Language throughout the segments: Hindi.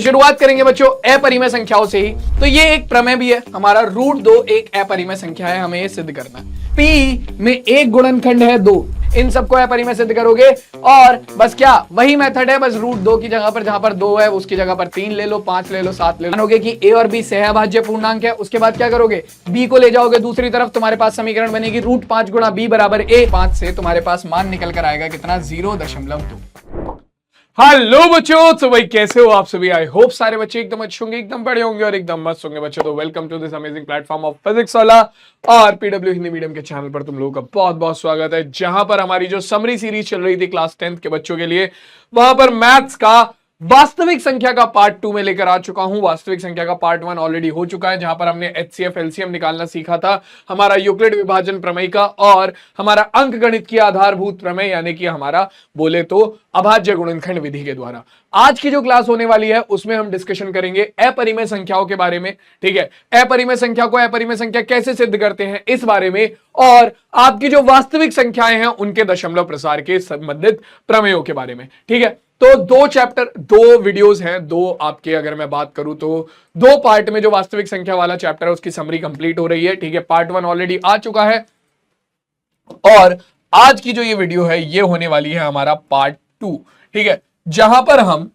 शुरुआत करेंगे बच्चों अपरिमेय संख्याओं से ही। तो ये एक प्रमेय भी है हमारा, √2 एक अपरिमेय संख्या है, हमें ये सिद्ध करना है। P में एक गुणनखंड है 2, इन सबको अपरिमेय सिद्ध करोगे और बस क्या वही मेथड है, बस √2 की जगह पर जहां पर 2 है उसकी जगह पर 3 ले लो, 5 ले लो, 7 ले लो। मानोगे कि A और B सहअभाज्य पूर्णांक है, उसके बाद क्या करोगे, B को ले जाओगे दूसरी तरफ, तुम्हारे पास समीकरण बनेगी √5 गुणा B बराबर A। 5 से तुम्हारे पास मान निकल कर आएगा कितना, 0.2। हेलो बच्चों, तो भाई कैसे हो आप सभी? आई होप सारे बच्चे एकदम अच्छे होंगे, एकदम बड़े होंगे और एकदम मस्त होंगे बच्चों। तो welcome to this amazing platform of physics Wallah और पीडब्ल्यू हिंदी मीडियम के चैनल पर तुम लोगों का बहुत बहुत स्वागत है, जहां पर हमारी जो समरी सीरीज चल रही थी क्लास 10th के बच्चों के लिए, वहां पर मैथ्स का वास्तविक संख्या का पार्ट 2 में लेकर आ चुका हूं। वास्तविक संख्या का पार्ट 1 ऑलरेडी हो चुका है, जहां पर हमने एचसीएफ एलसीएम निकालना सीखा था, हमारा यूक्लिड विभाजन प्रमेय का और हमारा अंक गणित की आधारभूत प्रमेय, यानी कि हमारा बोले तो अभाज्य गुणनखंड विधि के द्वारा। आज की जो क्लास होने वाली है उसमें हम डिस्कशन करेंगे अपरिमेय संख्याओं के बारे में। ठीक है, अपरिमेय संख्या को अपरिमेय संख्या कैसे सिद्ध करते हैं इस बारे में, और आपकी जो वास्तविक संख्याएं हैं उनके दशमलव प्रसार के संबंधित प्रमेयों के बारे में। ठीक है, तो 2 चैप्टर 2 वीडियोस हैं, 2 आपके अगर मैं बात करूं तो 2 पार्ट में जो वास्तविक संख्या वाला चैप्टर है उसकी समरी कंप्लीट हो रही है। ठीक है, पार्ट 1 ऑलरेडी आ चुका है और आज की जो ये वीडियो है ये होने वाली है हमारा पार्ट 2। ठीक है, जहां पर हम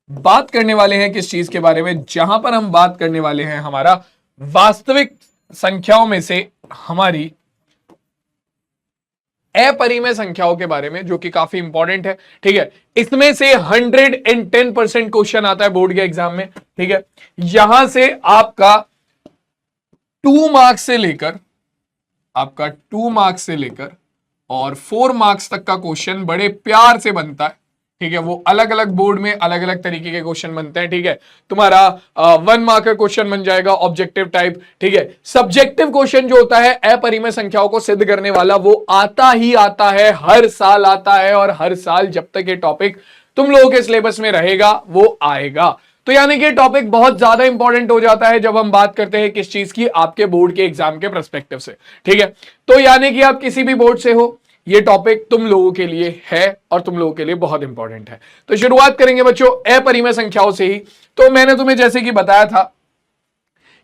बात करने वाले हैं किस चीज के बारे में, जहां पर हम बात करने वाले हैं हमारा वास्तविक संख्याओं में से हमारी अपरिमेय संख्याओं के बारे में, जो कि काफी इंपॉर्टेंट है। ठीक है, इसमें से 110% क्वेश्चन आता है बोर्ड के एग्जाम में। ठीक है, यहां से आपका 2 मार्क्स से लेकर और 4 मार्क्स तक का क्वेश्चन बड़े प्यार से बनता है। ठीक है, वो अलग अलग बोर्ड में अलग अलग तरीके के क्वेश्चन बनते हैं। ठीक है, तुम्हारा 1 मार्क का क्वेश्चन बन जाएगा ऑब्जेक्टिव टाइप। ठीक है, सब्जेक्टिव क्वेश्चन जो होता है अपरिमेय संख्याओं को सिद्ध करने वाला, वो आता ही आता है, हर साल आता है, और हर साल जब तक ये टॉपिक तुम लोगों के सिलेबस में रहेगा वो आएगा। तो यानी कि टॉपिक बहुत ज्यादा इंपॉर्टेंट हो जाता है जब हम बात करते हैं किस चीज की, आपके बोर्ड के एग्जाम के पर्सपेक्टिव से। ठीक है, तो यानी कि आप किसी भी बोर्ड से हो, ये टॉपिक तुम लोगों के लिए है और तुम लोगों के लिए बहुत इंपॉर्टेंट है। तो शुरुआत करेंगे बच्चों अपरिमेय संख्याओं से ही। तो मैंने तुम्हें जैसे कि बताया था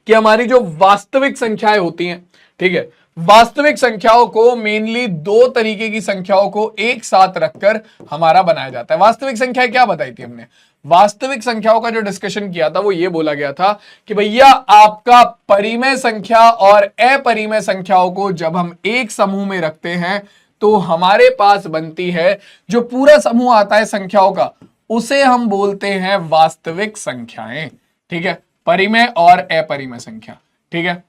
कि हमारी जो वास्तविक संख्याएं होती हैं, ठीक है, वास्तविक संख्याओं को मेनली 2 तरीके की संख्याओं को एक साथ रखकर हमारा बनाया जाता है। वास्तविक संख्याएं क्या बताई थी हमने? वास्तविक संख्याओं का जो डिस्कशन किया था वो ये बोला गया था कि भैया आपका परिमेय संख्या और अपरिमेय संख्याओं को जब हम एक समूह में रखते हैं तो हमारे पास बनती है, जो पूरा समूह आता है संख्याओं का, उसे हम बोलते हैं वास्तविक संख्याएं। ठीक है, परिमेय और अपरिमेय संख्या। ठीक है,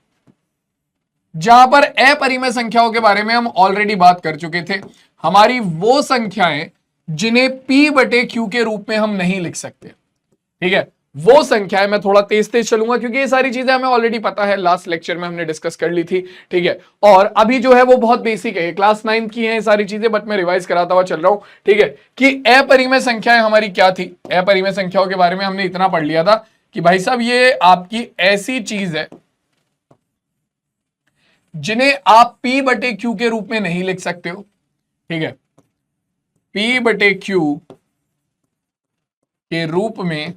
जहां पर अपरिमेय संख्याओं के बारे में हम ऑलरेडी बात कर चुके थे, हमारी वो संख्याएं जिन्हें P/Q के रूप में हम नहीं लिख सकते। ठीक है, वो संख्याएं, मैं थोड़ा तेज तेज चलूंगा क्योंकि ये सारी चीजें हमें ऑलरेडी पता है, लास्ट लेक्चर में हमने डिस्कस कर ली थी। ठीक है, और अभी जो है वो बहुत बेसिक है, क्लास 9 की है ये सारी चीजें, बट मैं रिवाइज कराता हुआ चल रहा हूं। ठीक है, कि अपरिमेय संख्याएं हमारी क्या थी। अपरिमेय संख्याओं के बारे में हमने इतना पढ़ लिया था कि भाई साहब ये आपकी ऐसी चीज है जिन्हें आप P/Q के रूप में नहीं लिख सकते हो। ठीक है, P/Q के रूप में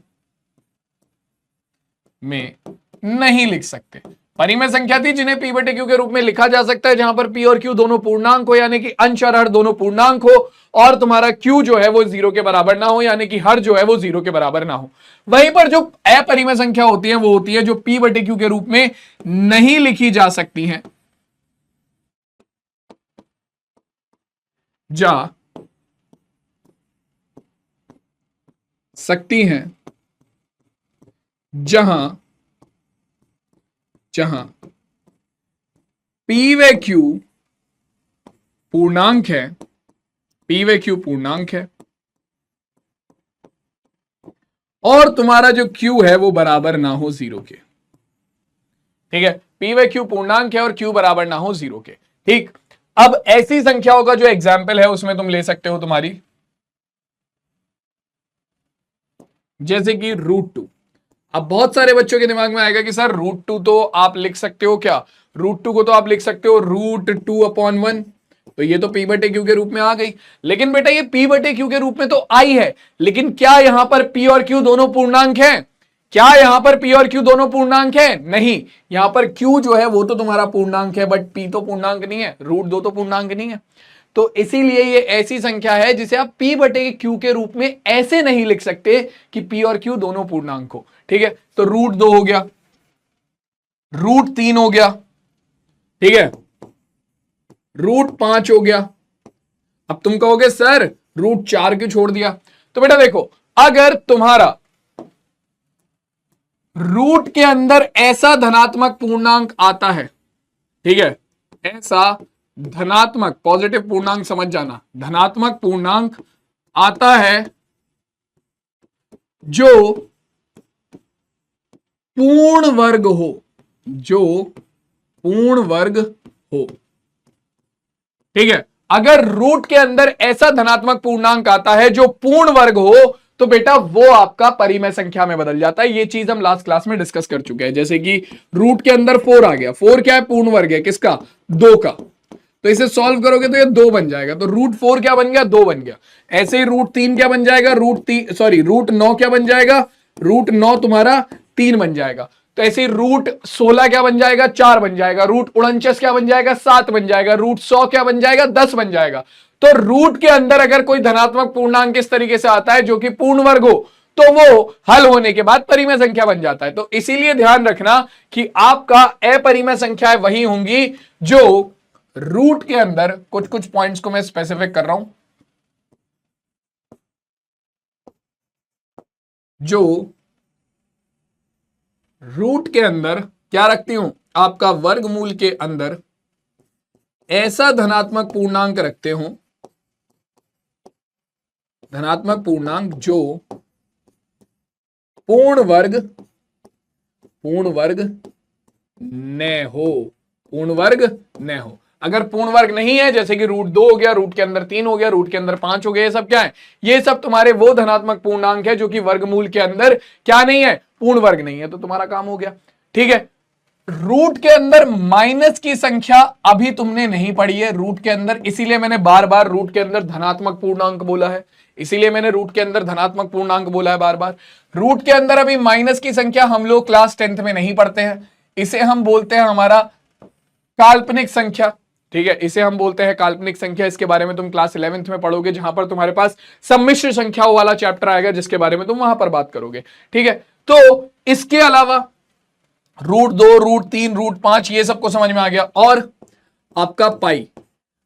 नहीं लिख सकते। परिमेय संख्या थी जिन्हें P/Q के रूप में लिखा जा सकता है, जहां पर P और Q दोनों पूर्णांक हो, यानी कि अंश और हर दोनों पूर्णांक हो, और तुम्हारा Q जो है वो 0 के बराबर ना हो, यानी कि हर जो है वो 0 के बराबर ना हो। वहीं पर जो अपरिमेय संख्या होती है वो होती है जो P/Q के रूप में नहीं लिखी जा सकती है, जा सकती हैं, जहां P व Q पूर्णांक है, और तुम्हारा जो Q है वो बराबर ना हो 0 के। ठीक है, P व Q पूर्णांक है और Q बराबर ना हो 0 के। ठीक, अब ऐसी संख्याओं का जो एग्जाम्पल है उसमें तुम ले सकते हो तुम्हारी, जैसे कि √2। अब बहुत सारे बच्चों के दिमाग में आएगा कि सर √2 तो आप लिख सकते हो क्या, √2 को तो आप लिख सकते हो √2/1, तो ये तो p बटे क्यू के रूप में आ गई। लेकिन बेटा ये p बटे क्यू के रूप में तो आई है, लेकिन क्या यहां पर p और q दोनों पूर्णांक हैं? क्या यहां पर p और q दोनों पूर्णांक है? नहीं, यहां पर q जो है वो तो तुम्हारा पूर्णांक है, बट p तो पूर्णांक नहीं है, √2 तो पूर्णांक नहीं है। तो इसीलिए ये ऐसी संख्या है जिसे आप p बटे q के रूप में ऐसे नहीं लिख सकते कि p और q दोनों पूर्णांक हो। ठीक है, तो √2 हो गया, √3 हो गया, ठीक है, √5 हो गया। अब तुम कहोगे सर √4 क्यों छोड़ दिया? तो बेटा देखो, अगर तुम्हारा रूट के अंदर ऐसा धनात्मक पूर्णांक आता है, ठीक है, ऐसा धनात्मक पॉजिटिव पूर्णांक समझ जाना, धनात्मक पूर्णांक आता है जो पूर्ण वर्ग हो, जो पूर्ण वर्ग हो, ठीक है, अगर रूट के अंदर ऐसा धनात्मक पूर्णांक आता है जो पूर्ण वर्ग हो, तो बेटा वो आपका परिमेय संख्या में बदल जाता है। ये चीज हम लास्ट क्लास में डिस्कस कर चुके हैं। जैसे कि रूट के अंदर 4 आ गया, 4 क्या है? पूर्ण वर्ग है, किसका? 2 का। तो इसे सॉल्व करोगे तो ये 2 बन जाएगा, तो √4 क्या बन गया? 2 बन गया। ऐसे ही √3 क्या बन जाएगा? √9 क्या बन जाएगा? √9 तुम्हारा 3 बन जाएगा। तो ऐसे ही √16 क्या बन जाएगा? 4 बन जाएगा। √49 क्या बन जाएगा? 7 बन जाएगा। √100 क्या बन जाएगा? 10 बन जाएगा। तो रूट के अंदर अगर कोई धनात्मक पूर्णांक इस तरीके से आता है जो कि पूर्ण वर्ग हो, तो वो हल होने के बाद परिमेय संख्या बन जाता है। तो इसीलिए ध्यान रखना कि आपका अपरिमेय संख्याएं वही होंगी जो रूट के अंदर, कुछ कुछ पॉइंट्स को मैं स्पेसिफिक कर रहा हूं, जो रूट के अंदर क्या रखती हूं? आपका वर्गमूल के अंदर ऐसा धनात्मक पूर्णांक रखते हो, धनात्मक पूर्णांक जो पूर्ण वर्ग न हो, पूर्ण वर्ग न हो। अगर पूर्ण वर्ग नहीं है, जैसे कि √2 हो गया, रूट के अंदर 3 हो गया, रूट के अंदर 5 हो गया, ये सब क्या है? ये सब तुम्हारे वो धनात्मक पूर्णांक है जो कि वर्गमूल के अंदर क्या नहीं है? पूर्ण वर्ग नहीं है। तो तुम्हारा काम हो गया। ठीक है, रूट के अंदर माइनस की संख्या अभी तुमने नहीं पढ़ी है रूट के अंदर, इसीलिए मैंने बार बार रूट के अंदर धनात्मक पूर्णांक बोला है, इसीलिए मैंने रूट के अंदर धनात्मक पूर्णांक बोला है बार बार। रूट के अंदर अभी माइनस की संख्या हम लोग क्लास 10th में नहीं पढ़ते हैं, इसे हम बोलते हैं हमारा काल्पनिक संख्या। ठीक है, इसे हम बोलते हैं काल्पनिक संख्या। इसके बारे में तुम क्लास 11th में पढ़ोगे, जहां पर तुम्हारे पास सम्मिश्र संख्याओं वाला चैप्टर आएगा, जिसके बारे में तुम वहां पर बात करोगे। ठीक है, तो इसके अलावा √2, √3, √5 ये सबको समझ में आ गया। और आपका पाई,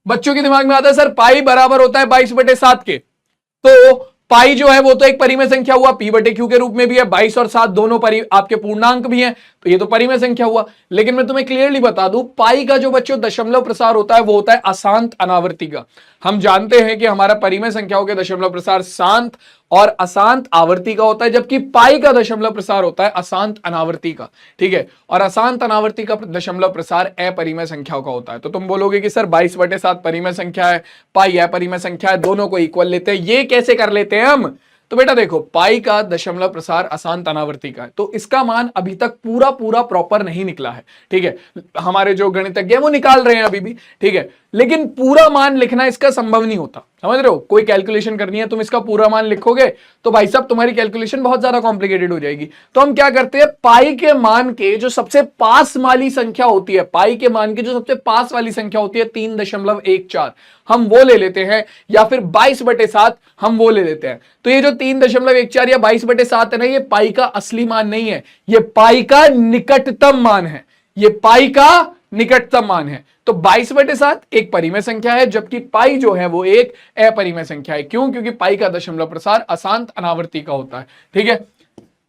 बच्चों के दिमाग में आता है सर पाई बराबर होता है 22/7 के, तो पाई जो है वो तो एक परिमेय संख्या हुआ, p बटे q के रूप में भी है, 22 और 7 दोनों आपके पूर्णांक भी हैं, तो ये तो परिमेय संख्या हुआ। लेकिन मैं तुम्हें क्लियरली बता दूं, पाई का जो बच्चों दशमलव प्रसार होता है वो होता है अशांत अनावर्ती का। हम जानते हैं कि हमारा परिमेय संख्याओं के दशमलव प्रसार शांत और अशांत आवर्ती का होता है, जबकि पाई का दशमलव प्रसार होता है अशांत अनावर्ती का। ठीक है, और अशांत अनावर्ती का दशमलव प्रसार अपरिमेय संख्याओं का होता है। तो तुम बोलोगे कि सर 22/7 परिमेय संख्या है, पाई अपरिमेय संख्या है, दोनों को इक्वल लेते हैं, ये कैसे कर लेते हैं हम? तो बेटा देखो, पाई का दशमलव प्रसार अशांत अनावर्ती का है, तो इसका मान अभी तक पूरा पूरा प्रॉपर नहीं निकला है। ठीक है, हमारे जो गणितज्ञ हैं वो निकाल रहे हैं अभी भी। ठीक है, लेकिन पूरा मान लिखना इसका संभव नहीं होता, समझ रहे हो? कोई कैलकुलेशन करनी है, तुम इसका पूरा मान लिखोगे तो भाई साहब तुम्हारी कैलकुलेशन बहुत ज्यादा कॉम्प्लिकेटेड हो जाएगी। तो हम क्या करते हैं, पाई के मान के जो सबसे पास वाली संख्या होती है, पाई के मान की जो सबसे पास वाली संख्या होती है 3.14, हम वो ले लेते हैं, या फिर 22/7 हम वो ले लेते हैं। तो ये जो 3.14 या 22/7 है ना, ये पाई का असली मान नहीं है, ये पाई का निकटतम मान है, ये पाई का निकटतम मान है। तो 22/7 एक परिमेय संख्या है, जबकि पाई जो है वो एक अपरिमेय संख्या है। क्यों? क्योंकि पाई का दशमलव प्रसार अशांत अनावर्ती का होता है। ठीक है,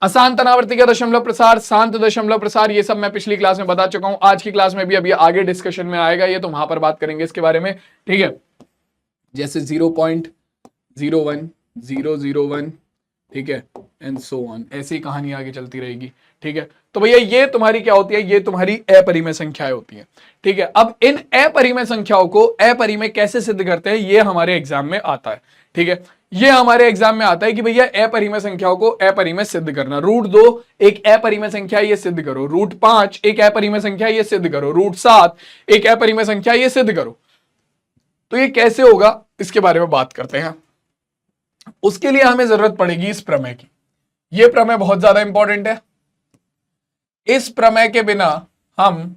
अशांत अनावर्ती का दशमलव प्रसार, शांत दशमलव प्रसार, ये सब मैं पिछली क्लास में बता चुका हूं। आज की क्लास में भी अभी आगे डिस्कशन में आएगा ये, तो वहां पर बात करेंगे इसके बारे में। ठीक है, जैसे 0.01, 001, ठीक है, एंड सो ऑन, ऐसी कहानी आगे चलती रहेगी। ठीक है, तो भैया ये तुम्हारी क्या होती है? ये तुम्हारी अपरिमेय संख्याएं होती हैं। ठीक है, अब इन अपरिमेय संख्याओं को अपरिमेय कैसे सिद्ध करते हैं, ये हमारे एग्जाम में आता है। ठीक है, ये हमारे एग्जाम में आता है कि भैया अपरिमेय संख्याओं को अपरिमेय सिद्ध करना। √2 एक अपरिमेय संख्या, ये सिद्ध करो। √5 एक अपरिमेय संख्या, ये सिद्ध करो। √7 एक अपरिमेय संख्या, ये सिद्ध करो। तो ये कैसे होगा इसके बारे में बात करते हैं। उसके लिए हमें जरूरत पड़ेगी इस प्रमेय की। यह प्रमेय बहुत ज्यादा इंपॉर्टेंट है। इस प्रमेय के बिना हम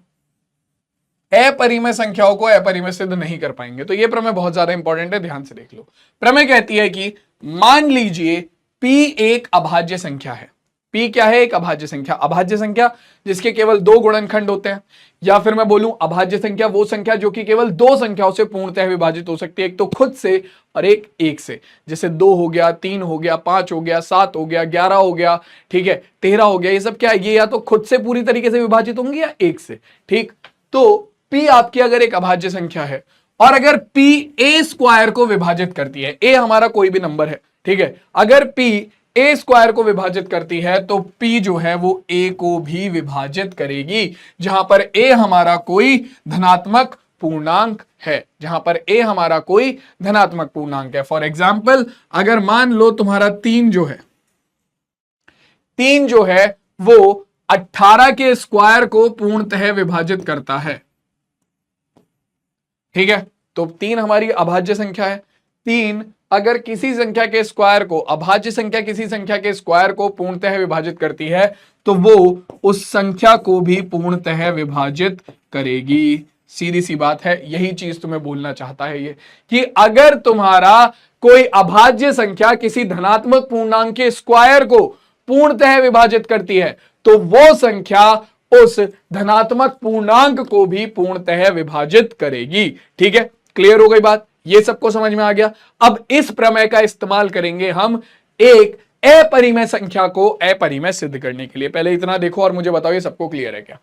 अपरिमेय संख्याओं को अपरिमेय सिद्ध नहीं कर पाएंगे। तो यह प्रमेय बहुत ज्यादा इंपॉर्टेंट है, ध्यान से देख लो। प्रमेय कहती है कि मान लीजिए P एक अभाज्य संख्या है। P क्या है? एक अभाज्य संख्या। अभाज्य संख्या जिसके केवल दो गुणनखंड होते हैं, या फिर मैं बोलूं अभाज्य संख्या वो संख्या जो कि केवल दो संख्याओं से पूर्णतः विभाजित हो सकती है, एक तो खुद से और एक से। जैसे 2 हो गया, 3 हो गया, 5 हो गया, 7 हो गया, 11 हो गया, ठीक है, 13 हो गया। ये सब क्या है? ये या तो खुद से पूरी तरीके से विभाजित होंगे या एक से। ठीक, तो P आपकी अगर एक अभाज्य संख्या है और अगर P a स्क्वायर को विभाजित करती है, a हमारा कोई भी नंबर है, ठीक है, अगर P a स्क्वायर को विभाजित करती है तो P जो है वो a को भी विभाजित करेगी, जहां पर a हमारा कोई धनात्मक पूर्णांक है, जहां पर a हमारा कोई धनात्मक पूर्णांक है। फॉर एग्जाम्पल, अगर मान लो तुम्हारा 3 जो है वो 18 के स्क्वायर को पूर्णतः विभाजित करता है, ठीक है, तो 3 हमारी अभाज्य संख्या है। 3 अगर किसी संख्या के स्क्वायर को, अभाज्य संख्या किसी संख्या के स्क्वायर को पूर्णतः विभाजित करती है तो वो उस संख्या को भी पूर्णतः विभाजित करेगी। सीधी सी बात है, यही चीज तुम्हें बोलना चाहता है ये, कि अगर तुम्हारा कोई अभाज्य संख्या किसी धनात्मक पूर्णांक के स्क्वायर को पूर्णतः विभाजित करती है तो वो संख्या उस धनात्मक पूर्णांक को भी पूर्णतः विभाजित करेगी। ठीक है, क्लियर हो गई बात? ये सबको समझ में आ गया। अब इस प्रमेय का इस्तेमाल करेंगे हम एक अपरिमेय संख्या को अपरिमेय सिद्ध करने के लिए। पहले इतना देखो और मुझे बताओ ये सबको क्लियर है क्या?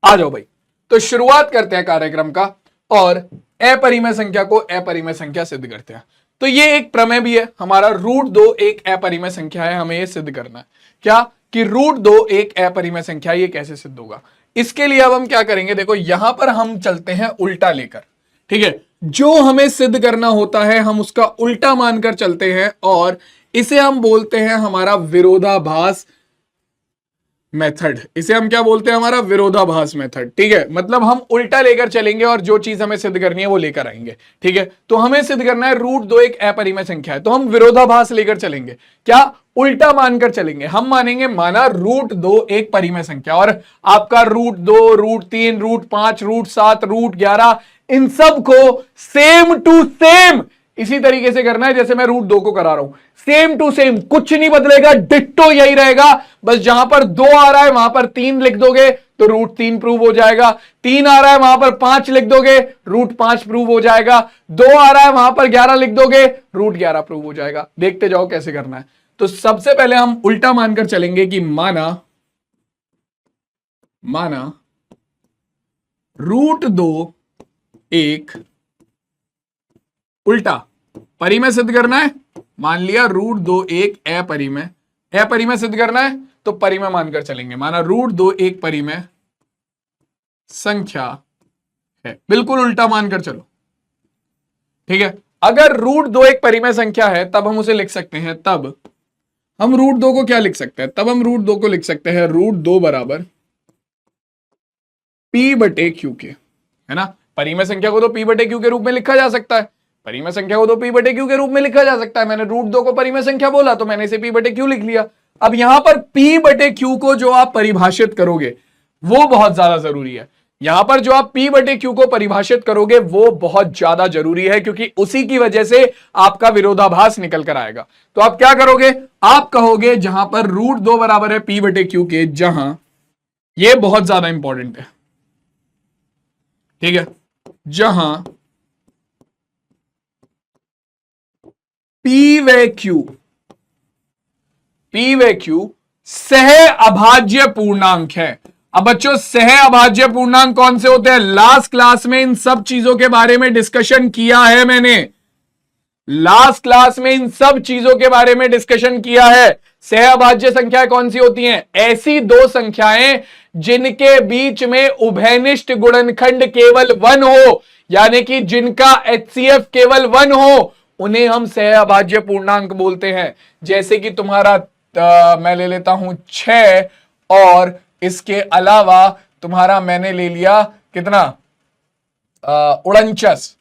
आ जाओ भाई, तो शुरुआत करते हैं कार्यक्रम का और अपरिमेय संख्या को अपरिमेय संख्या सिद्ध करते हैं। तो ये एक प्रमेय भी है हमारा, √2 एक अपरिमेय संख्या है, हमें ये सिद्ध करना है क्या कि √2 एक अपरिमेय संख्या। ये कैसे सिद्ध होगा? इसके लिए अब हम क्या करेंगे, देखो यहां पर हम चलते हैं उल्टा लेकर, ठीक है, जो हमें सिद्ध करना होता है हम उसका उल्टा मानकर चलते हैं और इसे हम बोलते हैं हमारा विरोधाभास मेथड। इसे हम क्या बोलते हैं? हमारा विरोधाभास मेथड। ठीक है, मतलब हम उल्टा लेकर चलेंगे और जो चीज हमें सिद्ध करनी है वो लेकर आएंगे। ठीक है, तो हमें सिद्ध करना है √2 एक अपरिमेय संख्या है, तो हम विरोधाभास लेकर चलेंगे, क्या उल्टा मानकर चलेंगे। हम मानेंगे माना √2 एक परिमेय संख्या और आपका √2, √3, √5, √7, √11 इन सब को सेम टू सेम इसी तरीके से करना है जैसे मैं √2 को करा रहा हूं। सेम टू सेम, कुछ नहीं बदलेगा, डिट्टो यही रहेगा। बस जहां पर 2 आ रहा है वहां पर 3 लिख दोगे तो √3 प्रूव हो जाएगा। 3 आ रहा है वहां पर 5 लिख दोगे, √5 प्रूव हो जाएगा। 2 आ रहा है वहां पर 11 लिख दोगे, √11 प्रूव हो जाएगा। देखते जाओ कैसे करना है। तो सबसे पहले हम उल्टा मानकर चलेंगे कि माना √2 एक उल्टा परिमेय सिद्ध करना है। मान लिया √2 एक अपरिमेय सिद्ध करना है तो परिमेय मानकर चलेंगे। माना √2 एक परिमेय संख्या है, बिल्कुल उल्टा मानकर चलो। ठीक है, अगर √2 एक परिमेय संख्या है तब हम उसे लिख सकते हैं, तब हम √2 को क्या लिख सकते हैं? तब हम √2 को लिख सकते हैं √2 बराबर P/Q के, है ना। परिमेय संख्या को तो P/Q के रूप में लिखा जा सकता है, परिमेय संख्या को तो P/Q के रूप में लिखा जा सकता है। मैंने √2 को परिमेय संख्या बोला तो मैंने इसे P/Q लिख लिया। अब यहां पर P/Q को जो आप परिभाषित करोगे वो बहुत ज्यादा जरूरी है। यहां पर जो आप P/Q को परिभाषित करोगे वो बहुत ज्यादा जरूरी है, क्योंकि उसी की वजह से आपका विरोधाभास निकल कर आएगा। तो आप क्या करोगे? आप कहोगे जहां पर √2 बराबर है P/Q के, जहां ये बहुत ज्यादा इंपॉर्टेंट है, ठीक है, जहां P व Q सह अभाज्य पूर्णांक है। अब बच्चों सह अभाज्य पूर्णांक कौन से होते हैं? लास्ट क्लास में इन सब चीजों के बारे में डिस्कशन किया है मैंने, लास्ट क्लास में इन सब चीजों के बारे में डिस्कशन किया है। सह अभाज्य संख्याएं कौन सी होती हैं? ऐसी दो संख्याएं जिनके बीच में उभयनिष्ठ गुणनखंड केवल 1 हो, यानी कि जिनका HCF केवल 1 हो, उन्हें हम सह अभाज्य पूर्णांक बोलते हैं। जैसे कि तुम्हारा मैं ले लेता हूं 6 और इसके अलावा तुम्हारा मैंने ले लिया कितना 49।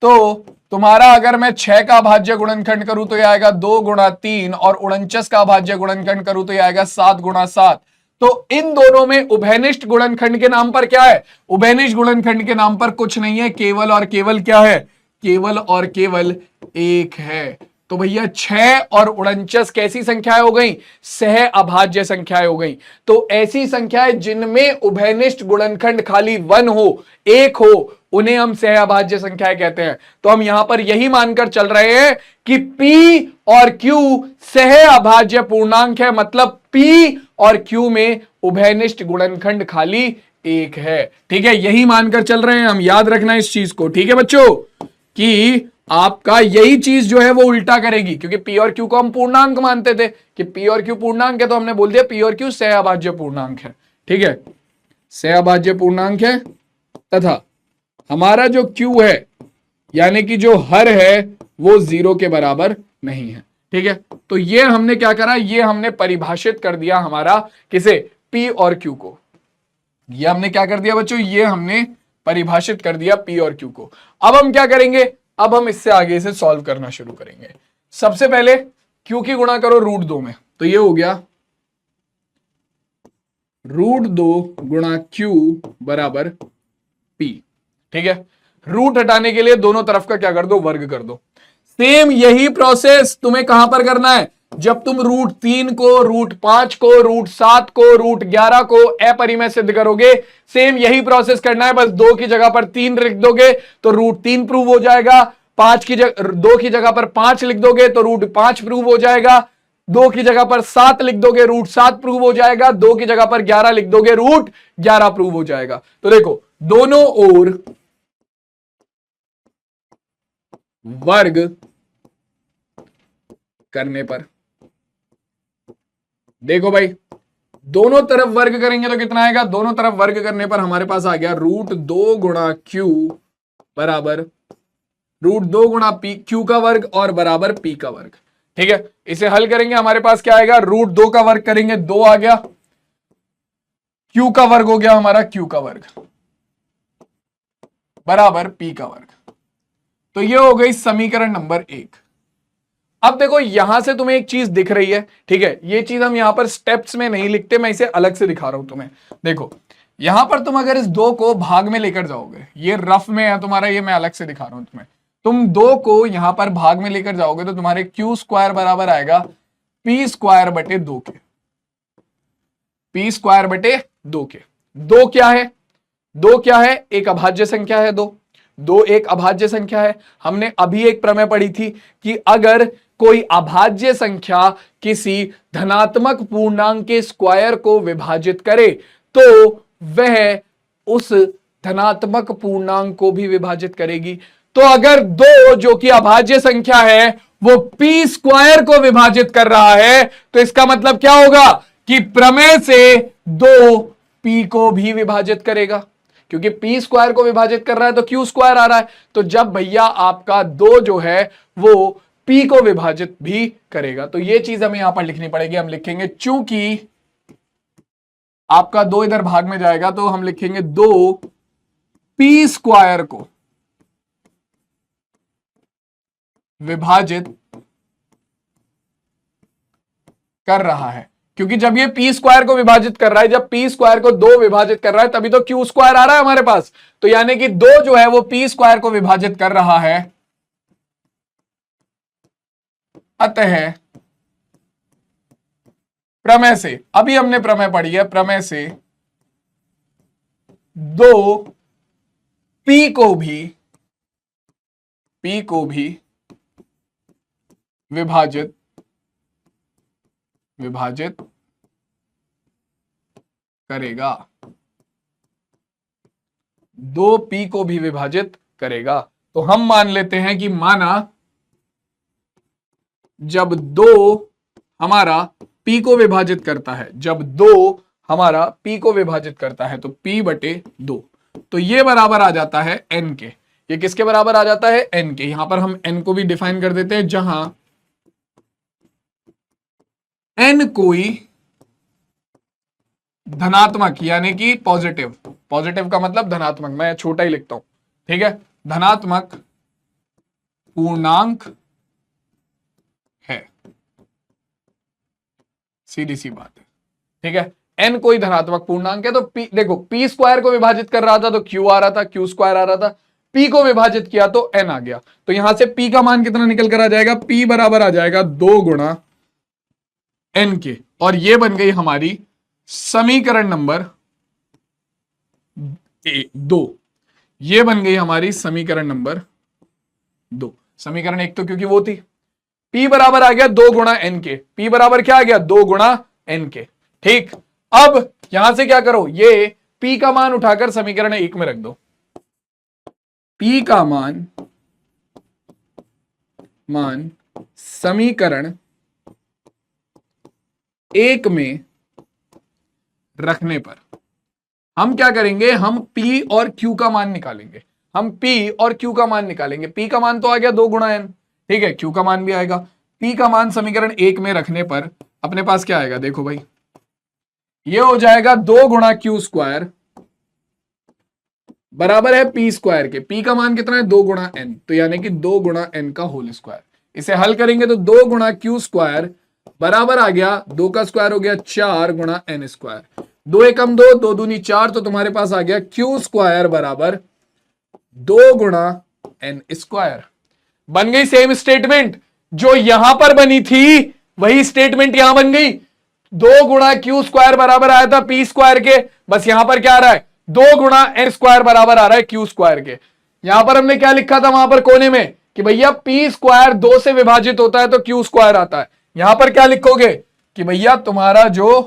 तो तुम्हारा अगर मैं 6 का अभाज्य गुणनखंड करूं तो यह आएगा 2 गुणा 3, और 49 का अभाज्य गुणनखंड करूं तो यह आएगा 7 गुणा 7। तो इन दोनों में उभयनिष्ठ गुणनखंड के नाम पर क्या है? उभयनिष्ठ गुणनखंड के नाम पर कुछ नहीं है, केवल और केवल क्या है? केवल और केवल एक है। तो भैया 6 और 49 कैसी संख्याएं हो गई? सह अभाज्य संख्याएं हो गई। तो ऐसी संख्याएं जिनमें उभयनिष्ठ गुणनखंड खाली 1 हो, एक हो, उन्हें हम सह अभाज्य संख्याएं कहते हैं। तो हम यहां पर यही मानकर चल रहे हैं कि P और Q सह अभाज्य पूर्णांक है, मतलब P और Q में उभयनिष्ठ गुणनखंड खाली एक है। ठीक है, यही मानकर चल रहे हैं हम, याद रखना इस चीज को। ठीक है बच्चों, कि आपका यही चीज जो है वो उल्टा करेगी, क्योंकि P और Q को हम पूर्णांक मानते थे कि P और Q पूर्णांक है, तो हमने बोल दिया P और Q सह अभाज्य पूर्णांक है। ठीक है, सह अभाज्य पूर्णांक है, तथा हमारा जो Q है यानी कि जो हर है वो 0 के बराबर नहीं है। ठीक है, तो ये हमने क्या करा? ये हमने परिभाषित कर दिया हमारा किसे? P और Q को। ये हमने क्या कर दिया बच्चों? ये हमने परिभाषित कर दिया P और Q को। अब हम क्या करेंगे? अब हम इससे आगे से सॉल्व करना शुरू करेंगे। सबसे पहले Q की गुणा करो √2 में, तो ये हो गया √2 गुणा Q बराबर P। ठीक है, रूट हटाने के लिए दोनों तरफ का क्या कर दो? वर्ग कर दो। सेम यही प्रोसेस तुम्हें कहां पर करना है? जब तुम √3 को, √5 को, √7 को, √11 को अपरिमेय सिद्ध करोगे, सेम यही प्रोसेस करना है, बस 2 की जगह पर 3 लिख दोगे तो √3 प्रूव हो जाएगा। 5 की जगह 2 की जगह पर 5 लिख दोगे तो √5 प्रूव हो जाएगा। 2 की जगह पर 7 लिख दोगे √7 प्रूव हो जाएगा। 2 की जगह पर 11 लिख दोगे √11 प्रूव हो जाएगा। तो देखो, दोनों ओर वर्ग करने पर, देखो भाई, दोनों तरफ वर्ग करेंगे तो कितना आएगा? दोनों तरफ वर्ग करने पर हमारे पास आ गया √2 गुणा Q बराबर √2 गुणा Q का वर्ग और बराबर P का वर्ग। ठीक है, इसे हल करेंगे, हमारे पास क्या आएगा? √2 का वर्ग करेंगे 2 आ गया, Q का वर्ग हो गया हमारा Q का वर्ग बराबर P का वर्ग। तो ये हो गई समीकरण नंबर 1। अब देखो, यहां से तुम्हें एक चीज दिख रही है। ठीक है, ये चीज हम यहां पर स्टेप्स में नहीं लिखते, मैं इसे अलग से दिखा रहा हूं तुम्हें। देखो, यहां पर तुम अगर इस 2 को भाग में लेकर जाओगे, ये रफ में है तुम्हारा, ये मैं अलग से दिखा रहा हूं तुम्हें। तुम 2 को यहां पर भाग में लेकर जाओगे तो तुम्हारे Q² बराबर आएगा P² बटे 2 के। P² बटे 2 के। 2 क्या है? 2 क्या है? एक अभाज्य संख्या है। 2 एक अभाज्य संख्या है। हमने अभी एक प्रमेय पढ़ी थी कि अगर कोई अभाज्य संख्या किसी धनात्मक पूर्णांक के स्क्वायर को विभाजित करे तो वह उस धनात्मक पूर्णांक को भी विभाजित करेगी। तो अगर 2 जो कि अभाज्य संख्या है वो P² को विभाजित कर रहा है, तो इसका मतलब क्या होगा? कि प्रमेय से 2 P को भी विभाजित करेगा, क्योंकि P² को विभाजित कर रहा है तो Q² आ रहा है। तो जब भैया आपका 2 जो है वो P को विभाजित भी करेगा, तो ये चीज हमें यहां पर लिखनी पड़ेगी। हम लिखेंगे, चूंकि आपका 2 इधर भाग में जाएगा तो हम लिखेंगे 2 P² को विभाजित कर रहा है, क्योंकि जब ये P² को विभाजित कर रहा है, जब P² को 2 विभाजित कर रहा है, तभी तो Q² आ रहा है हमारे पास। तो यानी कि 2 जो है वो P² को विभाजित कर रहा है, अतः प्रमेय से, अभी हमने प्रमेय पढ़ी है, प्रमेय से 2 P को भी विभाजित करेगा। 2 P को भी विभाजित करेगा। तो हम मान लेते हैं कि माना जब 2 हमारा P को विभाजित करता है, जब 2 हमारा P को विभाजित करता है तो P बटे 2, तो ये बराबर आ जाता है N के। ये किसके बराबर आ जाता है? N के। यहां पर हम N को भी डिफाइन कर देते हैं, जहां N कोई धनात्मक यानी कि पॉजिटिव, पॉजिटिव का मतलब धनात्मक, मैं छोटा ही लिखता हूं, ठीक है, धनात्मक पूर्णांक है, सीधी सी बात है, ठीक है। एन कोई धनात्मक पूर्णांक है तो पी, देखो पी स्क्वायर को विभाजित कर रहा था तो क्यू आ रहा था, क्यू स्क्वायर आ रहा था, पी को विभाजित किया तो एन आ गया, तो यहां से पी का मान कितना निकल कर आ जाएगा, पी बराबर आ जाएगा 2 गुणा एन के, और ये बन गई हमारी समीकरण नंबर 2, ये बन गई हमारी समीकरण नंबर 2। समीकरण 1 तो क्योंकि वो थी, P बराबर आ गया 2 गुणा एन के, P बराबर क्या आ गया 2 गुणा एन के, ठीक। अब यहां से क्या करो, ये P का मान उठाकर समीकरण 1 में रख दो, P का मान समीकरण 1 में रखने पर हम क्या करेंगे, हम P और Q का मान निकालेंगे, हम P और Q का मान निकालेंगे। P का मान तो आ गया 2 गुणा एन, ठीक है, Q का मान भी आएगा। P का मान समीकरण 1 में रखने पर अपने पास क्या आएगा, देखो भाई, ये हो जाएगा 2 गुणा क्यू स्क्वायर बराबर है P स्क्वायर के, P का मान कितना है 2 गुणा एन, तो यानी कि 2 गुणा एन का होल स्क्वायर। इसे हल करेंगे तो 2 गुणा क्यू स्क्वायर बराबर आ गया 2 का स्क्वायर हो गया 4 गुणा एन स्क्वायर, 2 एकम 2, 2 दूनी 4, तो तुम्हारे पास आ गया क्यू स्क्वायर बराबर 2 गुणा एन स्क्वायर। बन गई सेम स्टेटमेंट जो यहां पर बनी थी, वही स्टेटमेंट यहां बन गई। 2 गुणा क्यू स्क्वायर बराबर आया था पी स्क्वायर के, बस यहां पर क्या आ रहा है 2 गुणा एन स्क्वायर बराबर आ रहा है क्यू स्क्वायर के। यहां पर हमने क्या लिखा था वहां पर कोने में कि भैया पी स्क्वायर 2 से विभाजित होता है तो क्यू स्क्वायर आता है। यहां पर क्या लिखोगे कि भैया तुम्हारा जो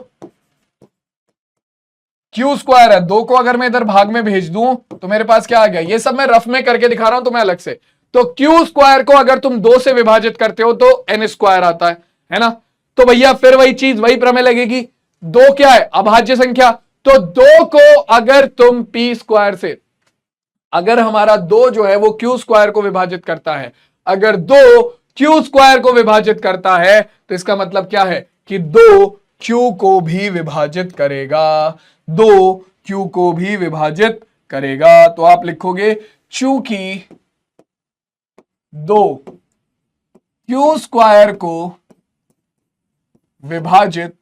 क्यू स्क्वायर है, 2 को अगर मैं इधर भाग में भेज दूं तो मेरे पास क्या आ गया, ये सब मैं रफ में करके दिखा रहा हूं तुम्हें अलग से। तो क्यू स्क्वायर को अगर तुम 2 से विभाजित करते हो तो एन स्क्वायर आता है ना। तो भैया फिर वही चीज, वही प्रमेय लगेगी। 2 क्या है, अभाज्य संख्या, तो 2 को अगर तुम पी स्क्वायर से, अगर हमारा 2 जो है वो क्यू स्क्वायर को विभाजित करता है, अगर 2 क्यू स्क्वायर को विभाजित करता है तो इसका मतलब क्या है कि 2 क्यू को भी विभाजित करेगा, 2 क्यू को भी विभाजित करेगा। तो आप लिखोगे चूंकि 2 क्यू स्क्वायर को विभाजित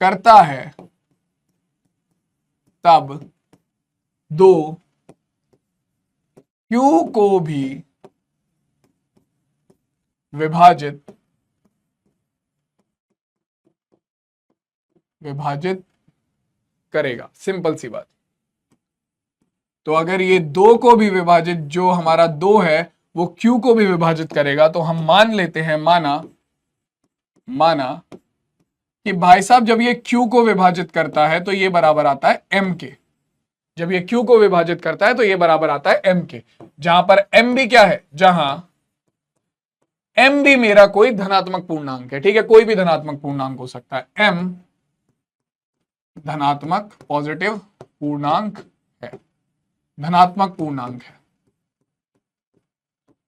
करता है तब 2 क्यू को भी विभाजित करेगा। सिंपल सी बात। तो अगर ये 2 को भी विभाजित, जो हमारा 2 है वो क्यू को भी विभाजित करेगा, तो हम मान लेते हैं, माना कि भाई साहब जब ये क्यू को विभाजित करता है तो ये बराबर आता है एम के। जब ये क्यू को विभाजित करता है तो ये बराबर आता है एम के, जहां पर एम भी क्या है, जहां एम भी मेरा कोई धनात्मक पूर्णांक है, ठीक है, कोई भी धनात्मक पूर्णांक हो सकता है, एम धनात्मक पॉजिटिव पूर्णांक है, धनात्मक पूर्णांक है।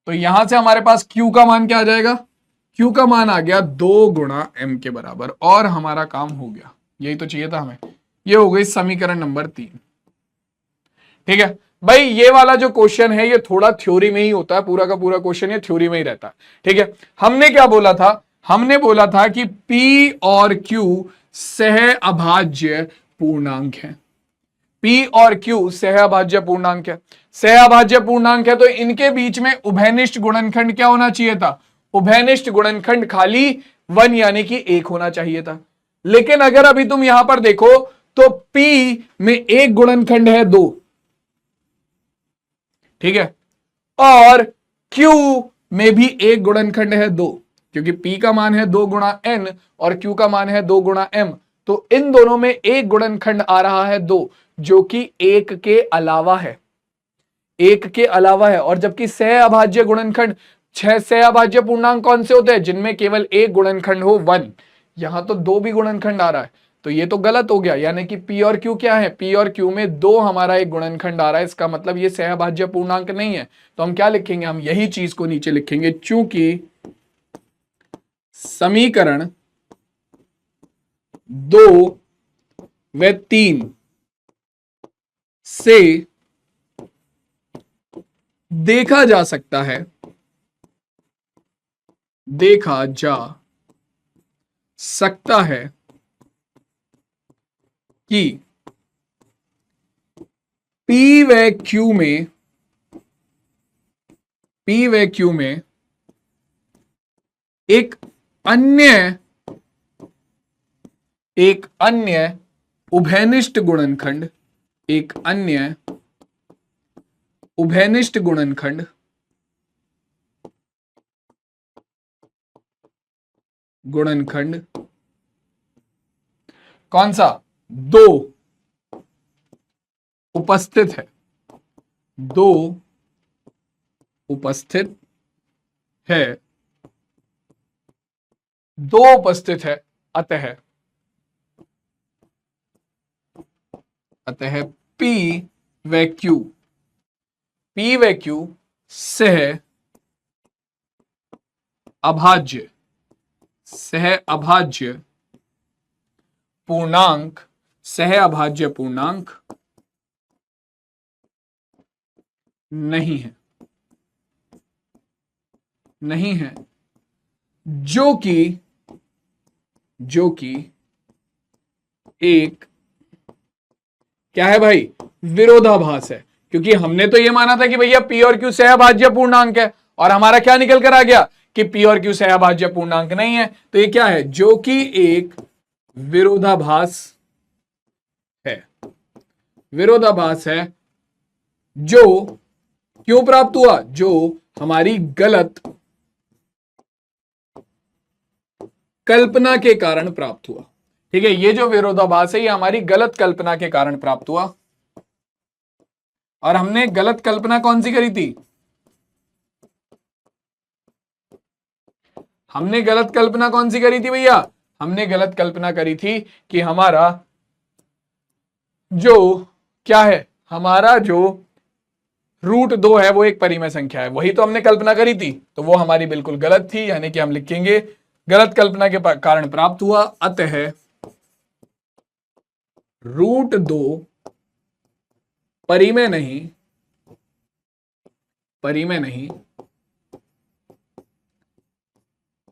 तो यहां से हमारे पास Q का मान क्या आ जाएगा, Q का मान आ गया 2 गुणा M के बराबर, और हमारा काम हो गया। यही तो चाहिए था हमें। ये हो गई समीकरण नंबर 3। ठीक है भाई, ये वाला जो क्वेश्चन है ये थोड़ा थ्योरी में ही होता है, पूरा का पूरा क्वेश्चन ये थ्योरी में ही रहता है। ठीक है, हमने क्या बोला था, हमने बोला था कि P और Q सह अभाज्य पूर्णांक है। P और Q सह अभाज्य पूर्णांक है। सह अभाज्य पूर्णांक है तो इनके बीच में उभयनिष्ठ गुणनखंड क्या होना चाहिए था, उभयनिष्ठ गुणनखंड खाली 1 यानी कि 1 होना चाहिए था। लेकिन अगर अभी तुम यहां पर देखो तो P में एक गुणनखंड है 2, ठीक है, और Q में भी एक गुणनखंड है 2, क्योंकि P का मान है 2 गुणा N और Q का मान है 2 गुणा M। तो इन दोनों में एक गुणनखंड आ रहा है 2, जो कि 1 के अलावा है, 1 के अलावा है। और जबकि सह अभाज्य गुणनखंड, 6 सह अभाज्य पूर्णांक कौन से होते हैं, जिनमें केवल एक गुणनखंड हो 1। यहां तो 2 भी गुणनखंड आ रहा है, तो ये तो गलत हो गया। यानी कि P और Q क्या है, P और Q में 2 हमारा एक गुणनखंड आ रहा है, इसका मतलब ये सह अभाज्य पूर्णांक नहीं है। तो हम क्या लिखेंगे, हम यही चीज को नीचे लिखेंगे, चूंकि समीकरण 2 व 3 से देखा जा सकता है, देखा जा सकता है कि P व Q में, P व Q में एक अन्य उभयनिष्ठ गुणनखंड, एक अन्य उभयनिष्ठ गुणनखंड कौन सा? 2 उपस्थित है, 2 उपस्थित है, 2 उपस्थित है। अतः P व Q, P व Q सह अभाज्य पूर्णांक, सह अभाज्य पूर्णांक नहीं है, जो कि एक क्या है भाई? विरोधाभास है। क्योंकि हमने तो ये माना था कि भैया P और Q सहअभाज्य पूर्णांक है, और हमारा क्या निकल कर आ गया कि P और Q सहअभाज्य पूर्णांक नहीं है। तो ये क्या है? जो कि एक विरोधाभास है, विरोधाभास है, जो क्यों प्राप्त हुआ? जो हमारी गलत कल्पना के कारण प्राप्त हुआ। ठीक है, ये जो विरोधाभास है ये हमारी गलत कल्पना के कारण प्राप्त हुआ। और हमने गलत कल्पना कौन सी करी थी? हमने गलत कल्पना कौन सी करी थी भैया? हमने गलत कल्पना करी थी कि हमारा जो क्या है, हमारा जो √2 है वो एक परिमेय संख्या है। वही तो हमने कल्पना करी थी, तो वो हमारी बिल्कुल गलत थी। यानी कि हम लिखेंगे गलत कल्पना के कारण प्राप्त हुआ। अतः √2 परिमेय नहीं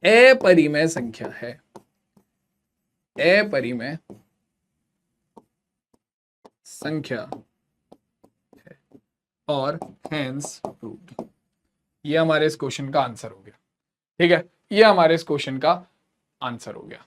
अपरिमेय संख्या है, अपरिमेय संख्या है। और हेंस रूट, ये हमारे इस क्वेश्चन का आंसर हो गया। ठीक है, ये हमारे इस क्वेश्चन का आंसर हो गया।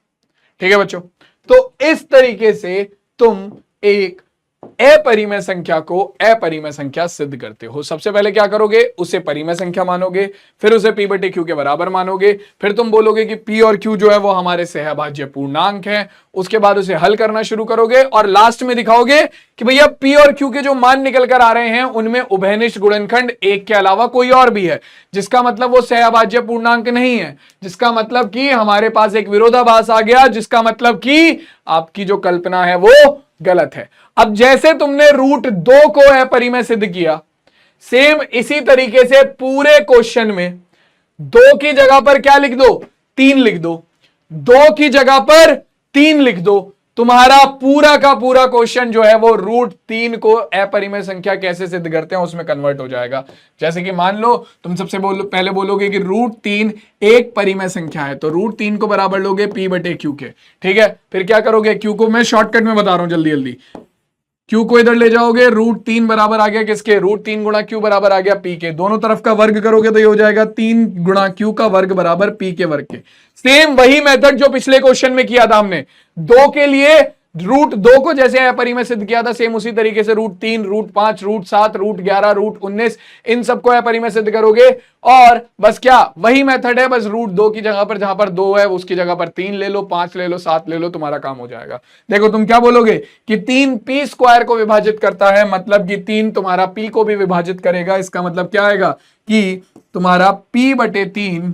ठीक है बच्चों, तो इस तरीके से तुम एक अपरिमेय संख्या को अपरिमेय संख्या सिद्ध करते हो। सबसे पहले क्या करोगे? उसे परिमेय संख्या मानोगे, फिर उसे P बटे Q के बराबर मानोगे, फिर तुम बोलोगे कि P और Q जो है वो हमारे सहअभाज्य पूर्णांक हैं। उसके बाद उसे हल करना शुरू करोगे और लास्ट में दिखाओगे कि भैया P और Q के जो मान निकल कर आ रहे हैं उनमें उभयनिष्ठ गुणनखंड एक के अलावा कोई और भी है, जिसका मतलब वो सहअभाज्य पूर्णांक नहीं है, जिसका मतलब कि हमारे पास एक विरोधाभास आ गया, जिसका मतलब कि आपकी जो कल्पना है वो गलत है। अब जैसे तुमने √2 को अपरिमेय सिद्ध किया, सेम इसी तरीके से पूरे क्वेश्चन में 2 की जगह पर क्या लिख दो? 3 लिख दो, 2 की जगह पर 3 लिख दो। तुम्हारा पूरा का पूरा क्वेश्चन जो है वो √3 को अपरिमेय संख्या कैसे सिद्ध करते हैं उसमें कन्वर्ट हो जाएगा। जैसे कि मान लो तुम सबसे पहले बोलोगे कि √3 एक परिमेय संख्या है, तो √3 को बराबर लोगे P बटे Q के। ठीक है, फिर क्या करोगे? Q को मैं शॉर्टकट में बता रहा हूं जल्दी जल्दी। Q को इधर ले जाओगे, √3 बराबर आ गया किसके? √3 गुणा Q बराबर आ गया P के। दोनों तरफ का वर्ग करोगे तो ये हो जाएगा 3 गुणा Q का वर्ग बराबर P के वर्ग के। सेम वही मेथड जो पिछले क्वेश्चन में किया था हमने। 2 के लिए √2 को जैसे अपरिमेय सिद्ध किया था, सेम उसी तरीके से √3, √5, √7, √11, √19 इन सबको अपरिमेय सिद्ध करोगे। और बस क्या वही मेथड है, बस √2 की जगह पर जहां पर 2 है उसकी जगह पर 3 ले लो, 5 ले लो, 7 ले लो, तुम्हारा काम हो जाएगा। देखो तुम क्या बोलोगे कि 3 P² को विभाजित करता है, मतलब कि 3 तुम्हारा P को भी विभाजित करेगा। इसका मतलब क्या आएगा कि तुम्हारा P बटे 3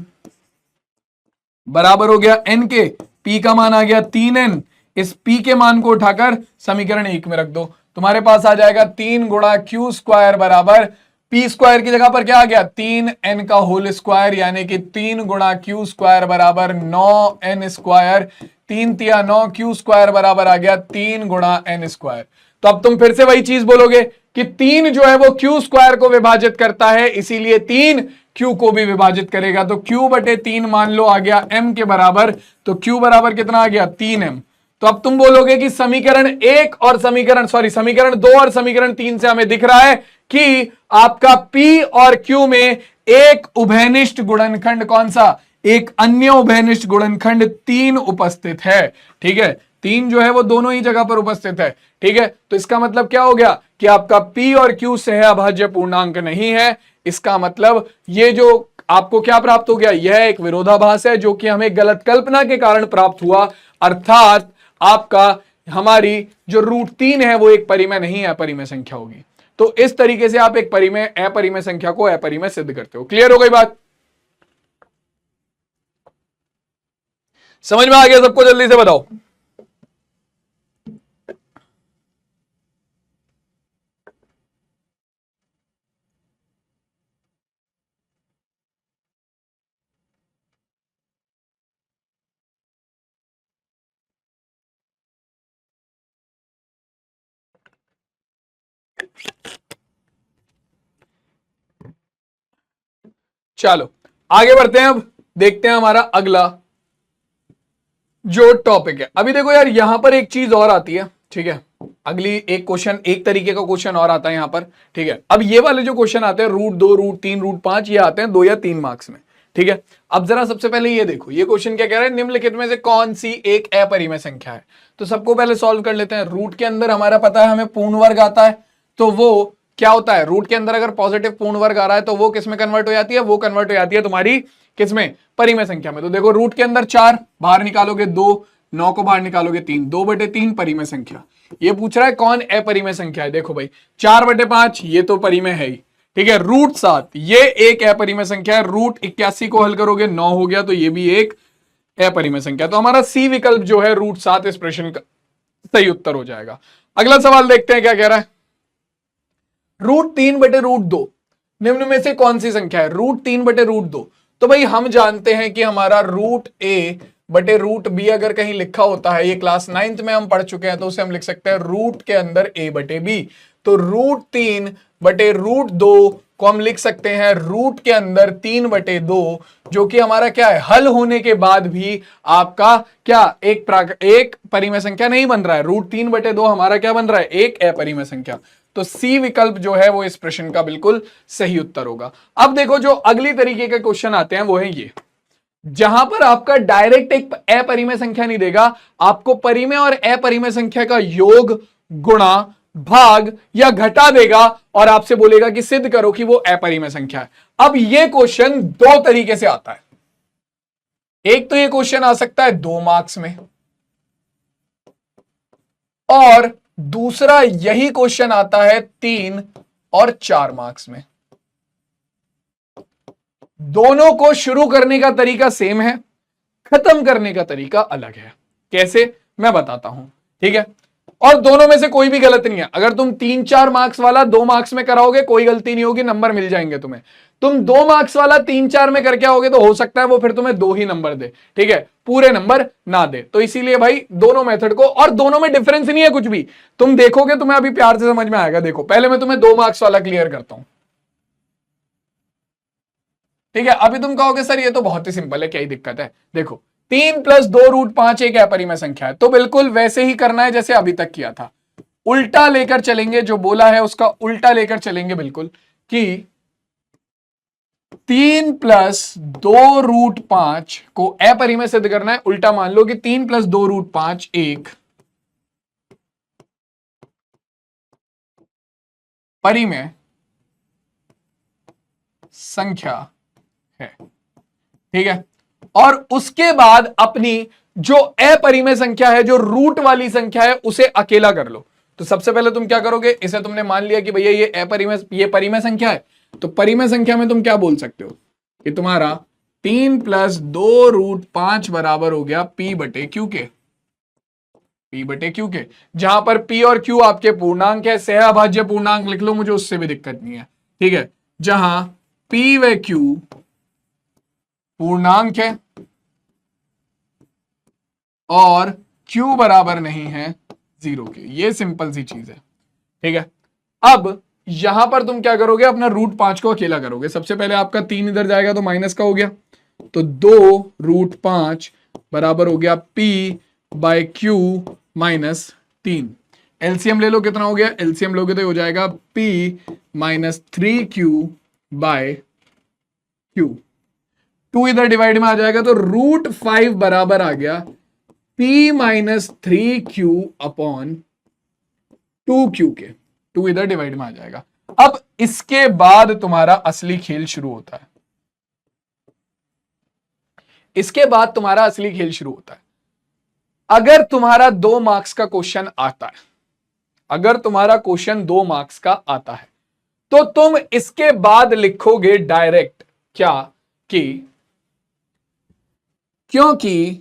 बराबर हो गया n के। P का मान आ गया 3n। इस P के मान को उठाकर समीकरण 1 में रख दो, तुम्हारे पास आ जाएगा 3 गुणा Q² बराबर पी स्क्वायर की जगह पर क्या आ गया 3n का होल स्क्वायर, यानी कि 3 गुणा क्यू स्क्वायर बराबर 9n स्क्वायर, 3 तिया 9, क्यू स्क्वायर बराबर आ गया 3 गुणा n स्क्वायर। तो अब तुम फिर से वही चीज बोलोगे कि 3 जो है वो क्यू स्क्वायर को विभाजित करता है, इसीलिए 3 क्यू को भी विभाजित करेगा। तो क्यू बटे 3 मान लो आ गया m के बराबर, तो क्यू बराबर कितना आ गया 3m। तो अब तुम बोलोगे कि समीकरण 1 और समीकरण 2 और समीकरण 3 से हमें दिख रहा है कि आपका P और Q में एक उभयनिष्ठ गुणनखंड कौन सा, एक अन्य उभयनिष्ठ गुणनखंड 3 उपस्थित है। ठीक है, 3 जो है वो दोनों ही जगह पर उपस्थित है। ठीक है, तो इसका मतलब क्या हो गया कि आपका P और Q सहअभाज्य पूर्णांक नहीं है। इसका मतलब ये जो आपको क्या प्राप्त हो गया, यह एक विरोधाभास है जो कि हमें गलत कल्पना के कारण प्राप्त हुआ, अर्थात आपका हमारी जो √3 है वो एक परिमेय नहीं है, अपरिमेय संख्या होगी। तो इस तरीके से आप एक परिमेय अपरिमेय संख्या को अपरिमेय सिद्ध करते हो। क्लियर हो गई बात, समझ में आ गया सबको, जल्दी से बताओ। चलो आगे बढ़ते हैं, अब देखते हैं हमारा अगला जो टॉपिक है। अभी देखो यार, यहां पर एक चीज और आती है। ठीक है, अगली एक क्वेश्चन, एक तरीके का क्वेश्चन और आता है यहां पर। ठीक है, अब ये वाले जो क्वेश्चन आते हैं √2, √3, √5, ये आते हैं 2 या 3 मार्क्स में। ठीक है, अब जरा सबसे पहले ये देखो, ये क्वेश्चन क्या कह रहा है, निम्नलिखित में से कौन सी एक अपरिमेय संख्या है। तो सबको पहले सॉल्व कर लेते हैं। रूट के अंदर हमारा पता है हमें पूर्ण वर्ग आता है, तो वो क्या होता है, रूट के अंदर अगर पॉजिटिव पूर्ण वर्ग आ रहा है तो वो किसमें कन्वर्ट हो जाती है, वो कन्वर्ट हो जाती है तुम्हारी किसमें, परिमेय संख्या में। तो देखो रूट के अंदर 4 बाहर निकालोगे 2, 9 को बाहर निकालोगे 3, 2/3 परिमेय संख्या। ये पूछ रहा है कौन अपरिमेय संख्या है। देखो भाई 4/5 ये तो परिमेय है ही। ठीक है, √7 ये एक अपरिमेय संख्या है। √81 को हल करोगे 9 हो गया, तो ये भी एक अपरिमेय संख्या। तो हमारा सी विकल्प जो है √7 इस प्रश्न का सही उत्तर हो जाएगा। अगला सवाल देखते हैं क्या कह रहा है। √3/√2 निम्न में से कौन सी संख्या है। √3/√2, तो भाई हम जानते हैं कि हमारा √a/√b अगर कहीं लिखा होता है, ये क्लास 9th में हम पढ़ चुके हैं, तो उसे हम लिख सकते हैं रूट के अंदर a/b। तो √3/√2 को हम लिख सकते हैं रूट के अंदर 3/2, जो कि हमारा क्या है, हल होने के बाद भी आपका क्या एक परिमेय संख्या नहीं बन रहा है। √3/2 हमारा क्या बन रहा है, एक अपरिमेय संख्या। तो सी विकल्प जो है वो इस प्रश्न का बिल्कुल सही उत्तर होगा। अब देखो जो अगली तरीके के क्वेश्चन आते हैं वो है ये, जहां पर आपका डायरेक्ट एक अपरिमेय संख्या नहीं देगा, आपको परिमेय और अपरिमेय संख्या का योग, गुणा, भाग या घटा देगा और आपसे बोलेगा कि सिद्ध करो कि वो अपरिमेय संख्या है। अब ये क्वेश्चन 2 तरीके से आता है। एक तो ये क्वेश्चन आ सकता है 2 मार्क्स में, और दूसरा यही क्वेश्चन आता है 3 और 4 मार्क्स में। दोनों को शुरू करने का तरीका सेम है, खत्म करने का तरीका अलग है। कैसे, मैं बताता हूं। ठीक है, और दोनों में से कोई भी गलत नहीं है। अगर तुम 3-4 मार्क्स वाला 2 मार्क्स में कराओगे कोई गलती नहीं होगी, नंबर मिल जाएंगे तुम्हें। तुम 2 मार्क्स वाला 3-4 में करके आओगे तो हो सकता है वो फिर तुम्हें 2 ही नंबर दे। ठीक है, पूरे नंबर ना दे। तो इसीलिए भाई दोनों मेथड को, और दोनों में डिफरेंस नहीं है कुछ भी, तुम देखोगे तुम्हें अभी प्यार से समझ में आएगा। देखो पहले मैं तुम्हें 2 मार्क्स वाला क्लियर करता हूं। ठीक है, अभी तुम कहोगे सर ये तो बहुत ही सिंपल है, क्या ही दिक्कत है। देखो 3 + 2√5 एक अपरिमेय संख्या है, तो बिल्कुल वैसे ही करना है जैसे अभी तक किया था। उल्टा लेकर चलेंगे, जो बोला है उसका उल्टा लेकर चलेंगे बिल्कुल, कि 3 + 2√5 को अपरिमेय सिद्ध करना है। उल्टा मान लो कि 3 + 2√5 एक परिमेय संख्या है। ठीक है, और उसके बाद अपनी जो अपरिमेय संख्या है, जो रूट वाली संख्या है, उसे अकेला कर लो। तो सबसे पहले तुम क्या करोगे, इसे तुमने मान लिया कि भैया ये परिमेय संख्या है, तो परिमेय संख्या में तुम क्या बोल सकते हो कि तुम्हारा 3 + 2√5 बराबर हो गया p/q के। p/q के, जहां पर p और q आपके पूर्णांक है, सहअभाज्य पूर्णांक लिख लो, मुझे उससे भी दिक्कत नहीं है। ठीक है, जहां p व q पूर्णांक है और q बराबर नहीं है 0 के। ये सिंपल सी चीज है, ठीक है। अब यहां पर तुम क्या करोगे, अपना √5 को अकेला करोगे। सबसे पहले आपका 3 इधर जाएगा तो माइनस का हो गया, तो 2√5 बराबर हो गया p/q -3। एलसीएम ले लो, कितना हो गया, एलसीएम लोगे तो हो जाएगा p -3q/q। 2 इधर डिवाइड में आ जाएगा तो √5 बराबर आ गया p -3q/2q के। 2 इधर डिवाइड में आ जाएगा। अब इसके बाद तुम्हारा असली खेल शुरू होता है। इसके बाद तुम्हारा असली खेल शुरू होता है। अगर तुम्हारा 2 मार्क्स का क्वेश्चन आता है, अगर तुम्हारा क्वेश्चन 2 मार्क्स का आता है, तो तुम इसके बाद लिखोगे डायरेक्ट क्या, कि क्योंकि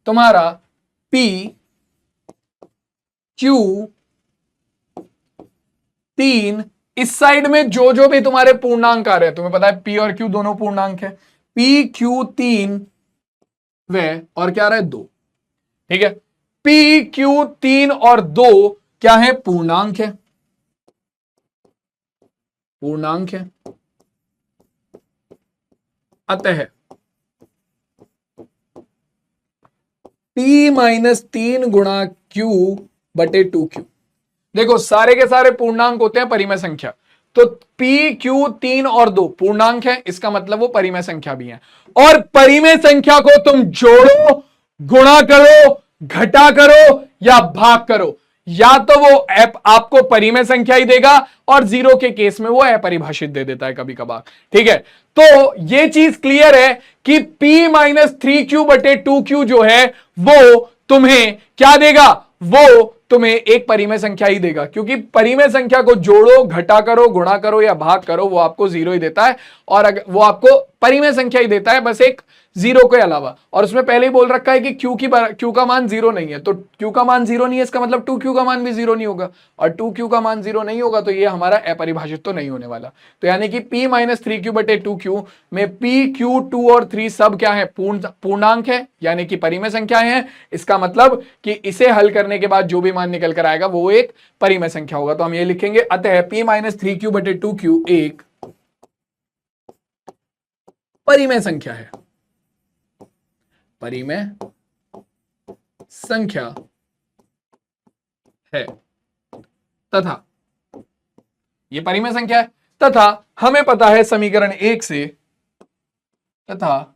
तुम्हारा P Q 3 इस साइड में जो भी तुम्हारे पूर्णांक आ रहे हैं, तुम्हें पता है P और Q दोनों पूर्णांक है, P Q 3 व और क्या आ रहा है 2, ठीक है। P Q 3 और 2 क्या है, पूर्णांक है, पूर्णांक है। अतः P -3 गुणा Q बटे 2Q। देखो सारे के सारे पूर्णांक होते हैं परिमेय संख्या, तो P Q 3 और 2 पूर्णांक है, इसका मतलब वो परिमेय संख्या भी है। और परिमेय संख्या को तुम जोड़ो, गुणा करो, घटा करो या भाग करो, या तो वो आपको परिमेय संख्या ही देगा और 0 के केस में वो अपरिभाषित दे देता है कभी कभार, ठीक है। तो ये चीज क्लियर है कि P -3Q बटे 2Q जो है वो तुम्हें क्या देगा, वो तुम्हें एक परिमेय संख्या ही देगा, क्योंकि परिमेय संख्या को जोड़ो, घटा करो, गुणा करो या भाग करो, वो आपको 0 ही देता है। और अगर वो आपको परिमेय संख्या ही देता है, बस एक 0 के अलावा। और उसमें पहले ही बोल रखा है कि Q का मान 0 नहीं है, तो Q का मान 0 नहीं है, इसका मतलब 2Q का मान भी 0 नहीं होगा, और 2Q का मान 0 नहीं होगा तो ये हमारा अपरिभाषित तो नहीं होने वाला। तो यानी कि P -3Q बटे 2Q में P Q 2 और 3 सब क्या है, पूर्णांक है, यानी कि परिमेय संख्या है। इसका मतलब कि इसे हल करने के बाद जो भी मान निकल कर आएगा वो एक परिमेय संख्या होगा। तो हम ये लिखेंगे, अतः P -3Q बटे 2Q एक परिमेय संख्या है, परिमेय संख्या है, तथा ये परिमेय संख्या है, तथा हमें पता है समीकरण 1 से, तथा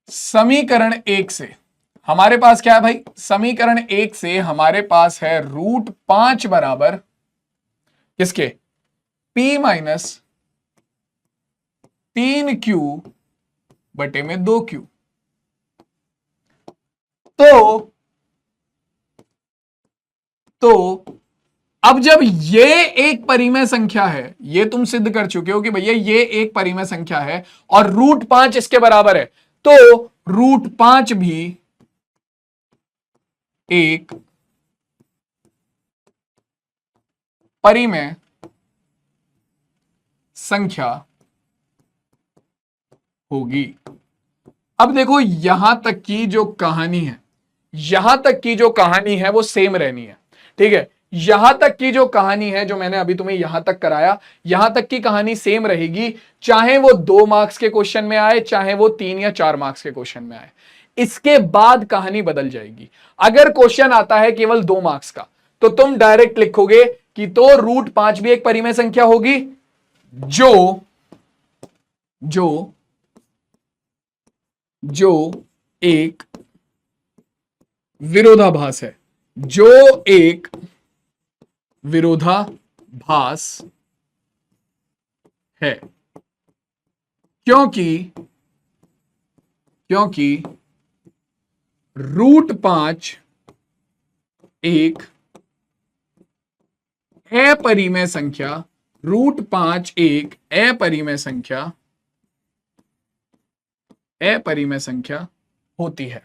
समीकरण 1 से हमारे पास क्या है भाई, समीकरण 1 से हमारे पास है √5 बराबर किसके, P -3Q बटे में 2Q। तो अब जब ये एक परिमेय संख्या है, ये तुम सिद्ध कर चुके हो कि भैया ये एक परिमेय संख्या है और √5 इसके बराबर है, तो √5 भी एक परिमेय संख्या होगी। अब देखो यहां तक की जो कहानी है, यहां तक की जो कहानी है वो सेम रहनी है, ठीक है। यहां तक की जो कहानी है, जो मैंने अभी तुम्हें यहां तक कराया, यहां तक की कहानी सेम रहेगी, चाहे वो 2 मार्क्स के क्वेश्चन में आए, चाहे वो 3 या 4 मार्क्स के क्वेश्चन में आए। इसके बाद कहानी बदल जाएगी। अगर क्वेश्चन आता है केवल 2 मार्क्स का, तो तुम डायरेक्ट लिखोगे कि तो √5 भी एक परिमेय संख्या होगी जो जो जो एक विरोधाभास है, जो एक विरोधाभास है, क्योंकि √5 एक अपरिमेय संख्या, √5 एक अपरिमेय संख्या होती है।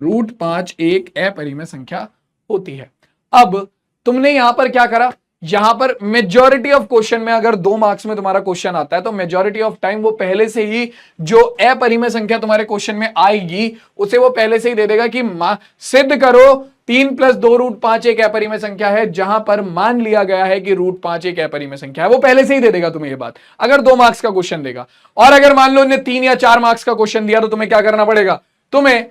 √5 एक अपरिमेय संख्या होती है। अब तुमने यहां पर क्या करा, यहां पर मेजॉरिटी ऑफ क्वेश्चन में अगर 2 मार्क्स में तुम्हारा क्वेश्चन आता है तो मेजॉरिटी ऑफ टाइम वो पहले से ही जो अपरिमेय संख्या तुम्हारे क्वेश्चन में आएगी उसे वो पहले से ही दे देगा कि सिद्ध करो 3 + 2√5 एक अपरिमेय संख्या है, जहां पर मान लिया गया है कि √5 एक अपरिमेय संख्या है। वो पहले से ही दे देगा तुम्हें ये बात, अगर 2 मार्क्स का क्वेश्चन देगा। और अगर मान लो इन्हें 3 या 4 मार्क्स का क्वेश्चन दिया तो तुम्हें क्या करना पड़ेगा, तुम्हें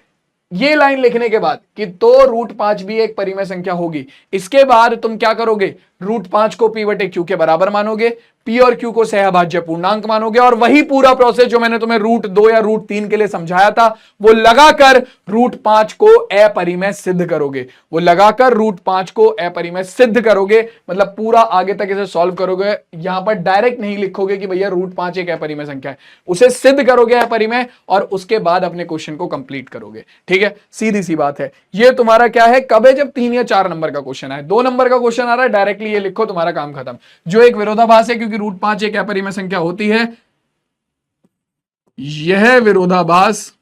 ये लाइन लिखने के बाद कि तो √5 भी एक परिमेय संख्या होगी, इसके बाद तुम क्या करोगे, √5 को p/q के बराबर मानोगे, p और q को सहअभाज्य पूर्णांक मानोगे, और वही पूरा प्रोसेस जो मैंने तुम्हें √2 या √3 के लिए समझाया था वो लगाकर √5 को अपरिमेय सिद्ध करोगे। वो लगाकर √5 को अपरिमेय सिद्ध करोगे, मतलब पूरा आगे तक इसे सॉल्व करोगे। यहां पर डायरेक्ट नहीं लिखोगे कि भैया √5 एक अपरिमेय संख्या है, उसे सिद्ध करोगे अपरिमेय और उसके बाद अपने क्वेश्चन को कंप्लीट करोगे। ठीक है, सीधी सी बात है। ये तुम्हारा क्या है, कब है, जब 3 या 4 नंबर का क्वेश्चन है। 2 नंबर का क्वेश्चन आ रहा है, डायरेक्टली ये लिखो, तुम्हारा काम खत्म। जो एक विरोधाभास है, क्योंकि √5 एक अपरिमेय संख्या होती है, यह विरोधाभास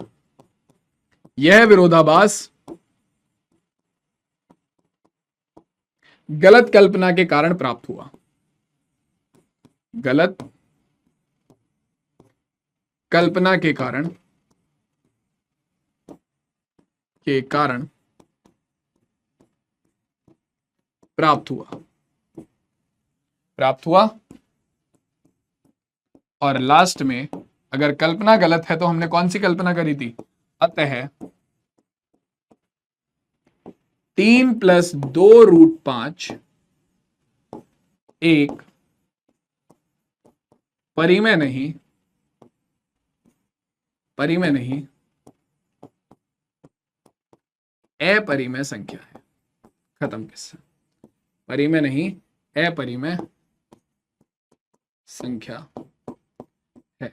गलत कल्पना के कारण प्राप्त हुआ, गलत कल्पना के कारण प्राप्त हुआ। और लास्ट में अगर कल्पना गलत है तो हमने कौन सी कल्पना करी थी, अतः 3 + 2√5 एक परिमेय नहीं अपरिमेय संख्या है। खत्म किस्सा, परिमेय नहीं अपरिमेय संख्या है।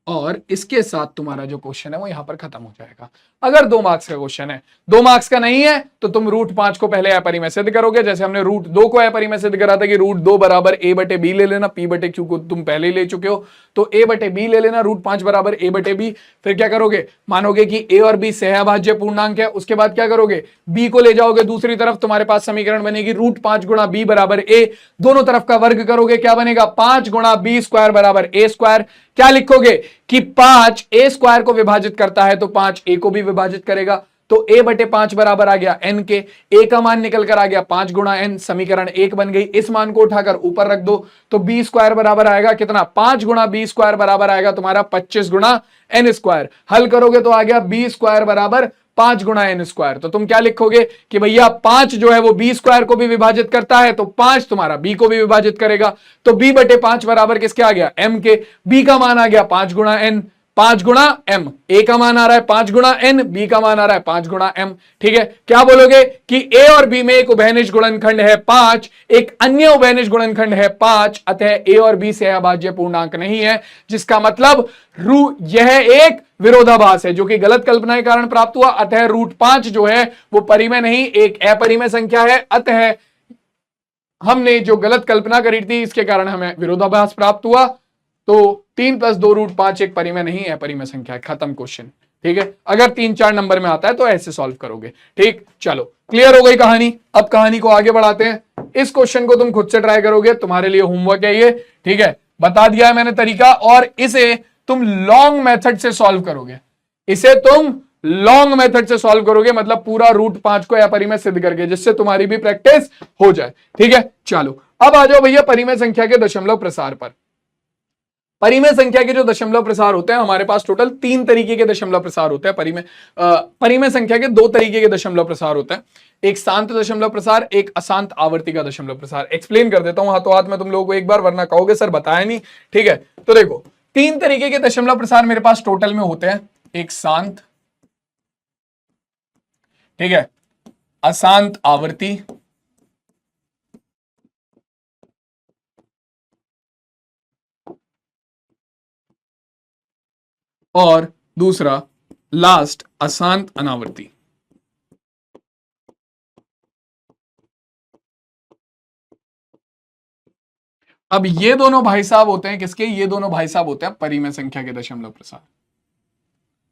और इसके साथ तुम्हारा जो क्वेश्चन है वो यहां पर खत्म हो जाएगा। अगर 2 मार्क्स का क्वेश्चन है, 2 मार्क्स का नहीं है तो तुम √5 को पहले अपरिमेय सिद्ध करोगे, जैसे हमने √2 को अपरिमेय सिद्ध करा था कि √2 बराबर a/b ले लेना, p/q को तुम पहले ही ले चुके हो, तो a/b ले लेना, √5 बराबर a/b। फिर क्या करोगे, मानोगे कि a और b सहअभाज्य पूर्णांक है, उसके बाद क्या करोगे, b को ले जाओगे दूसरी तरफ, तुम्हारे पास समीकरण बनेगी √5 गुणा b बराबर a, दोनों तरफ का वर्ग करोगे, क्या बनेगा, 5 गुणा b² बराबर a²। क्या लिखोगे कि 5 a² को विभाजित करता है तो 5 a को भी विभाजित करेगा, तो a/5 बराबर आ गया n के, a का मान निकल कर आ गया 5 गुणा n, समीकरण 1 बन गई। इस मान को उठाकर ऊपर रख दो तो b² बराबर आएगा कितना, 5 गुणा b² बराबर आएगा तुम्हारा 25 गुणा n²। हल करोगे तो आ गया b² बराबर 5 गुणा n²। तो तुम क्या लिखोगे कि भैया 5 जो है वो b² को भी विभाजित करता है तो 5 तुम्हारा b को भी विभाजित करेगा, तो b/5 बराबर किसके आ गया, m के। b का मान आ गया 5 गुणा n, 5 गुणा m, a का मान आ रहा है 5 गुणा n, b का मान आ रहा है 5 गुणा m। ठीक है, क्या बोलोगे कि a और b में एक उभयनिष्ठ गुणनखंड है 5, एक अन्य उभयनिष्ठ गुणनखंड है 5, अतः a और b सहअभाज्य पूर्णांक नहीं है, जिसका मतलब यह एक विरोधाभास है जो कि गलत कल्पना के कारण प्राप्त हुआ। अतः √5 जो है वो परिमेय नहीं, एक अपरिमेय संख्या है। अतः हमने जो गलत कल्पना करी थी इसके कारण हमें विरोधाभास प्राप्त हुआ। तो 3 + 2√5 एक परिमेय नहीं अपरिमेय संख्या है। खत्म क्वेश्चन। ठीक है, अगर 3-4 नंबर में आता है तो ऐसे सॉल्व करोगे। ठीक, चलो क्लियर हो गई कहानी। अब कहानी को आगे बढ़ाते हैं। इस क्वेश्चन को तुम खुद से ट्राई करोगे, तुम्हारे लिए होमवर्क है ये। ठीक है, बता दिया है मैंने तरीका, और इसे तुम लॉन्ग मेथड से सॉल्व करोगे। इसे तुम लॉन्ग मेथड से सॉल्व करोगे, मतलब पूरा √5 को अपरिमेय सिद्ध करके, जिससे तुम्हारी भी प्रैक्टिस हो जाए। ठीक है, चलो अब आ जाओ भैया परिमेय संख्या के दशमलव प्रसार पर। परिमेय संख्या के जो दशमलव प्रसार होते हैं, हमारे पास टोटल 3 तरीके के दशमलव प्रसार होते हैं। परिमेय संख्या के 2 तरीके के दशमलव प्रसार होते हैं, एक शांत दशमलव प्रसार, एक अशांत आवर्ती का दशमलव प्रसार। एक्सप्लेन कर देता हूं हाथों हाथ में तुम लोगों को एक बार, वरना कहोगे सर बताया नहीं। ठीक है, तो देखो 3 तरीके के दशमलव प्रसार मेरे पास टोटल में होते हैं, एक शांत, ठीक है, अशांत आवर्ती और दूसरा लास्ट अशांत अनावर्ती। अब ये दोनों भाई साहब होते हैं किसके, ये दोनों भाई साहब होते हैं परिमेय संख्या के दशमलव प्रसार।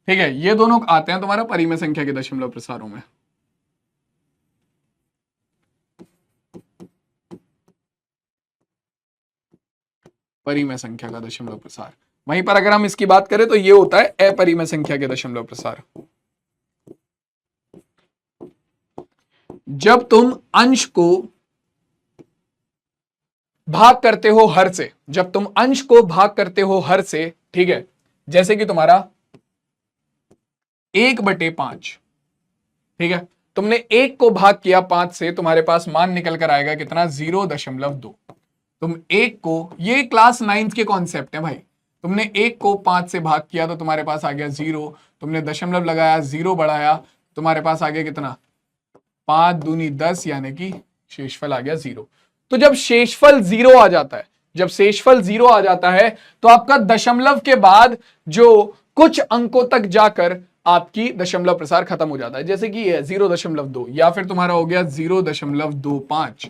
ठीक है, ये दोनों आते हैं तुम्हारा परिमेय संख्या के दशमलव प्रसारों में। परिमेय संख्या का दशमलव प्रसार। वहीं पर अगर हम इसकी बात करें तो ये होता है अपरिमेय संख्या के दशमलव प्रसार। जब तुम अंश को भाग करते हो हर से, जब तुम अंश को भाग करते हो हर से, ठीक है, जैसे कि तुम्हारा 1/5, ठीक है, तुमने 1 को भाग किया 5 से, तुम्हारे पास मान निकल कर आएगा कितना, 0.2। तुम 1 को, ये क्लास 9th के कॉन्सेप्ट है भाई, तुमने 1 को 5 से भाग किया तो तुम्हारे पास आ गया 0, तुमने दशमलव लगाया, 0 बढ़ाया, तुम्हारे पास आ गया कितना, 5 दूनी 10, यानी कि शेषफल आ गया 0। तो जब शेषफल 0 आ जाता है, जब शेषफल 0 आ जाता है तो आपका दशमलव के बाद जो कुछ अंकों तक जाकर आपकी दशमलव प्रसार खत्म हो जाता है, जैसे कि ये 0.2, या फिर तुम्हारा हो गया 0.25,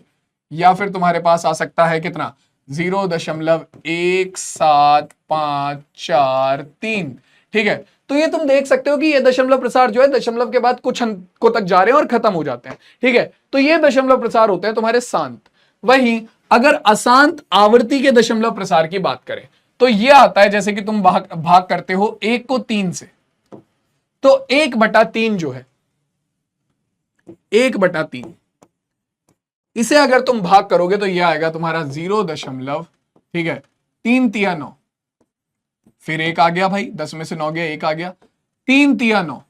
या फिर तुम्हारे पास आ सकता है कितना, 0.17543, ठीक है। तो ये तुम देख सकते हो कि ये दशमलव प्रसार जो है दशमलव के बाद कुछ अंकों तक जा रहे हैं और खत्म हो जाते हैं, ठीक है। तो ये दशमलव प्रसार होते हैं तुम्हारे शांत। वहीं अगर अशांत आवर्ती के दशमलव प्रसार की बात करें तो ये आता है, जैसे कि तुम भाग करते हो 1 को 3 से, तो 1/3 जो है, 1/3, इसे अगर तुम भाग करोगे तो ये आएगा तुम्हारा 0, ठीक है, 3 तिया 9, फिर 1 आ गया भाई, 10 में से 9 गया, 1 आ गया, 3 तिया 9,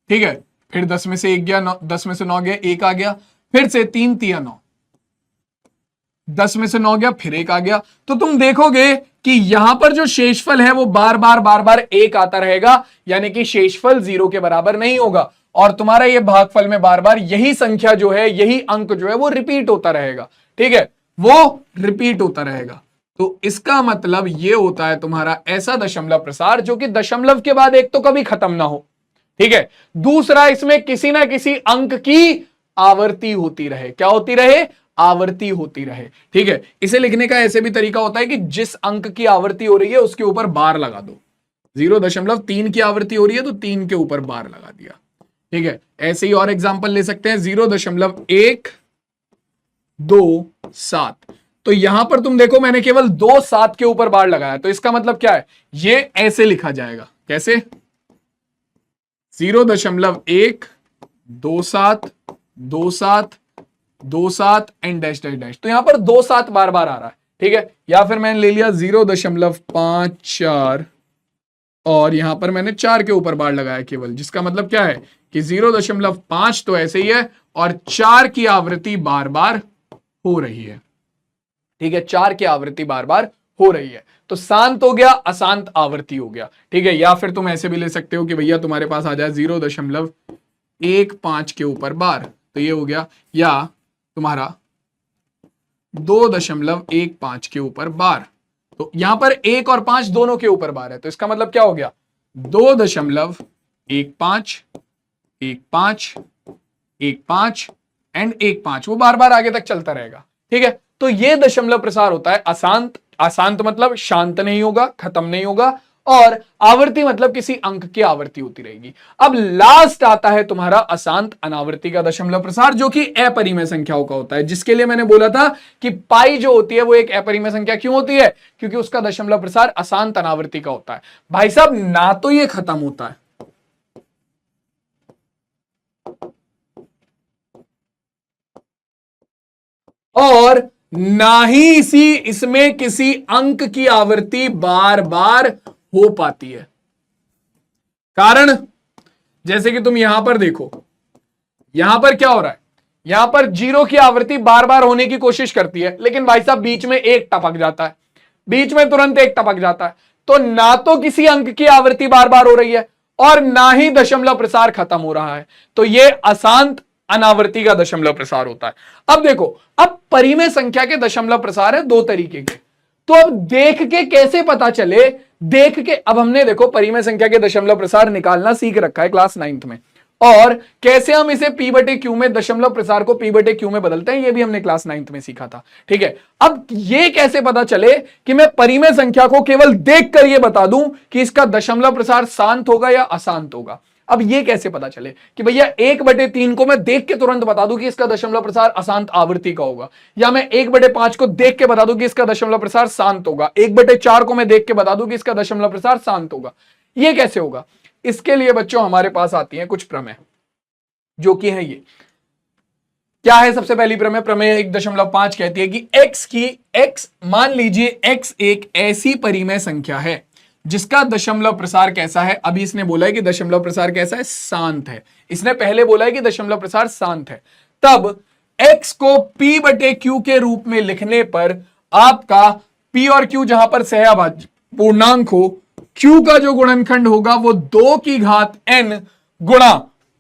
ठीक है, फिर 10 में से 1 गया, 10 में से 9 गया, 1 आ गया, फिर से 3 तिया 9, 10 में से 9 गया, फिर 1 आ गया। तो तुम देखोगे कि यहां पर जो शेषफल है वो बार बार 1 आता रहेगा, यानी कि शेषफल 0 के बराबर नहीं होगा, और तुम्हारा ये भागफल में बार बार यही संख्या जो है, यही अंक जो है वो रिपीट होता रहेगा, ठीक है, वो रिपीट होता रहेगा। तो इसका मतलब ये होता है तुम्हारा ऐसा दशमलव प्रसार जो कि दशमलव के बाद एक तो कभी खत्म ना हो, ठीक है, दूसरा इसमें किसी ना किसी अंक की आवर्ती होती रहे। क्या होती रहे? आवर्ती होती रहे, ठीक है। इसे लिखने का ऐसे भी तरीका होता है कि जिस अंक की आवर्ती हो रही है उसके ऊपर बार लगा दो। 0.3 की आवर्ती हो रही है तो 3 के ऊपर बार लगा दिया, ठीक है। ऐसे ही और एग्जांपल ले सकते हैं, 0.127, तो यहां पर तुम देखो मैंने केवल 2 7 के ऊपर बार लगाया, तो इसका मतलब क्या है, ये ऐसे लिखा जाएगा, कैसे, 0.1272727 एंड डैश डैश डैश, तो यहां पर 2 7 बार बार आ रहा है, ठीक है। या फिर मैंने ले लिया 0.54 और यहां पर मैंने 4 के ऊपर बार लगाया केवल, जिसका मतलब क्या है कि 0.5 तो ऐसे ही है और 4 की आवृत्ति बार बार हो रही है, ठीक है, 4 की आवृत्ति बार बार हो रही है। तो शांत हो गया, अशांत आवर्ती हो गया, ठीक है। या फिर तुम ऐसे भी ले सकते हो कि भैया तुम्हारे पास आ जाए 0.15 के ऊपर बार, तो ये हो गया, या तुम्हारा 2.15 के ऊपर बार, तो यहां पर 1 और 5 दोनों के ऊपर बार है, तो इसका मतलब क्या हो गया, 2.15 1.5 एंड 1.5, वो बार बार आगे तक चलता रहेगा, ठीक है। तो ये दशमलव प्रसार होता है अशांत। अशांत मतलब शांत नहीं होगा, खत्म नहीं होगा, और आवर्ती मतलब किसी अंक की आवर्ती होती रहेगी। अब लास्ट आता है तुम्हारा अशांत अनावर्ती का दशमलव प्रसार, जो कि अपरिमेय संख्याओं का होता है, जिसके लिए मैंने बोला था कि पाई जो होती है वो एक अपरिमेय संख्या क्यों होती है, क्योंकि उसका दशमलव प्रसार अशांत अनावर्ती का होता है। भाई साहब, ना तो ये खत्म होता है और ना ही इसमें किसी अंक की आवृत्ति बार बार हो पाती है। कारण, जैसे कि तुम यहां पर देखो, यहां पर क्या हो रहा है, यहां पर 0 की आवृत्ति बार बार होने की कोशिश करती है, लेकिन भाई साहब बीच में 1 टपक जाता है, बीच में तुरंत 1 टपक जाता है, तो ना तो किसी अंक की आवृत्ति बार बार हो रही है और ना ही दशमलव प्रसार खत्म हो रहा है। तो यह अशांत अनावर्ती का दशमलव प्रसार होता है। अब देखो, अब परिमेय संख्या के दशमलव प्रसार है 2 तरीके के, तो अब देख के कैसे पता चले, देख के, अब हमने देखो परिमेय संख्या के दशमलव प्रसार निकालना सीख रखा है क्लास 9th में, और कैसे हम इसे p/q में दशमलव प्रसार को p/q में बदलते हैं, ये भी हमने क्लास 9th में सीखा था, ठीक है। अब ये कैसे पता चले कि मैं परिमेय संख्या को केवल देखकर ये बता दूं कि इसका दशमलव प्रसार शांत होगा या अशांत होगा। अब ये कैसे पता चले कि भैया 1/3 को मैं देख के तुरंत बता दूं कि इसका दशमलव प्रसार अशांत आवृत्ति का होगा, या मैं 1/5 को देख के बता दूं कि इसका दशमलव प्रसार शांत होगा, 1/4 को मैं देख के बता दूं कि इसका दशमलव प्रसार शांत होगा? ये कैसे होगा? इसके लिए बच्चों हमारे पास आती है कुछ प्रमेय, जो कि है ये। क्या है सबसे पहली प्रमेय? प्रमेय 1.5 कहती है कि x मान लीजिए x एक ऐसी परिमेय संख्या है जिसका दशमलव प्रसार कैसा है? अभी इसने बोला है कि दशमलव प्रसार कैसा है? शांत है। इसने पहले बोला है कि दशमलव प्रसार शांत है। तब x को p/q के रूप में लिखने पर आपका p और q जहां पर सहअभाज्य पूर्णांक हो, q का जो गुणनखंड होगा वो 2 की घात n गुणा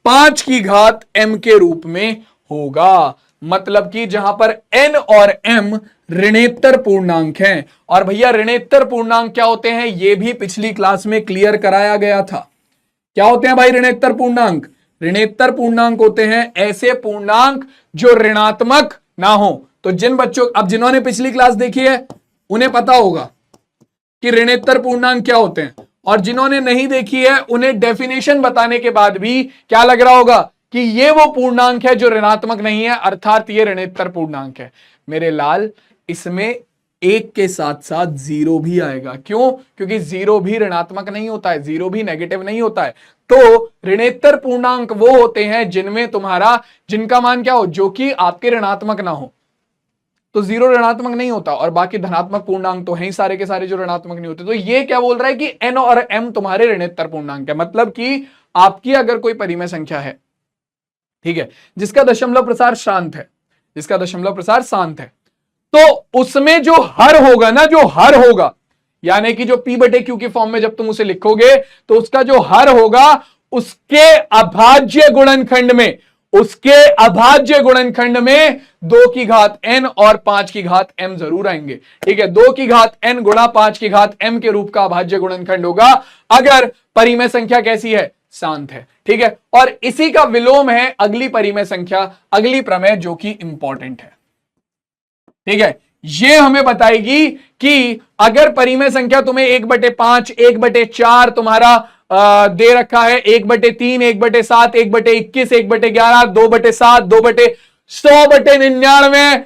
5 की घात m के रूप में होगा। मतलब कि जहां पर n और m ऋणेत्तर पूर्णांक हैं। और भैया ऋणेत्तर पूर्णांक क्या होते हैं? ये भी पिछली क्लास में क्लियर कराया गया था। क्या होते हैं भाई ऋणेत्तर पूर्णांक? ऋणेत्तर पूर्णांक होते हैं ऐसे पूर्णांक जो ऋणात्मक ना हो। तो जिन बच्चों, अब जिन्होंने पिछली क्लास देखी है उन्हें पता होगा कि ऋणेत्तर पूर्णांक क्या होते हैं, और जिन्होंने नहीं देखी है उन्हें डेफिनेशन बताने के बाद भी क्या लग रहा होगा कि ये वो पूर्णांक है जो ऋणात्मक नहीं है, अर्थात ये ऋणेत्तर पूर्णांक है। मेरे लाल, इसमें 1 के साथ साथ 0 भी आएगा। क्यों? क्योंकि 0 भी ऋणात्मक नहीं होता है, 0 भी नेगेटिव नहीं होता है। तो ऋणेत्तर पूर्णांक वो होते हैं जिनमें जिनका मान क्या हो? जो कि आपके ऋणात्मक ना हो। तो 0 ऋणात्मक नहीं होता, और बाकी धनात्मक पूर्णांक तो हैं सारे के सारे जो ऋणात्मक नहीं होते। तो ये क्या बोल रहा है कि n और m तुम्हारे ऋणेत्तर पूर्णांक है। मतलब कि आपकी अगर कोई परिमेय संख्या है, ठीक है, जिसका दशमलव प्रसार शांत है, जिसका दशमलव प्रसार शांत है, तो उसमें जो हर होगा ना, जो हर होगा, यानी कि जो p/q के फॉर्म में जब तुम उसे लिखोगे तो उसका जो हर होगा उसके अभाज्य गुणनखंड में, उसके अभाज्य गुणनखंड में 2 की घात n और 5 की घात m जरूर आएंगे। ठीक है, 2 की घात n गुणा 5 की घात m के रूप का अभाज्य गुणनखंड होगा अगर परिमेय संख्या कैसी है? शांत है। ठीक है, और इसी का विलोम है अगली परिमेय संख्या, अगली प्रमेय, जो कि इंपॉर्टेंट है। ठीक है, ये हमें बताएगी कि अगर परिमेय संख्या तुम्हें 1/5, 1/4 तुम्हारा दे रखा है, 1/3, 1/7, 1/21, 1/11, 2/7, 2/100/99,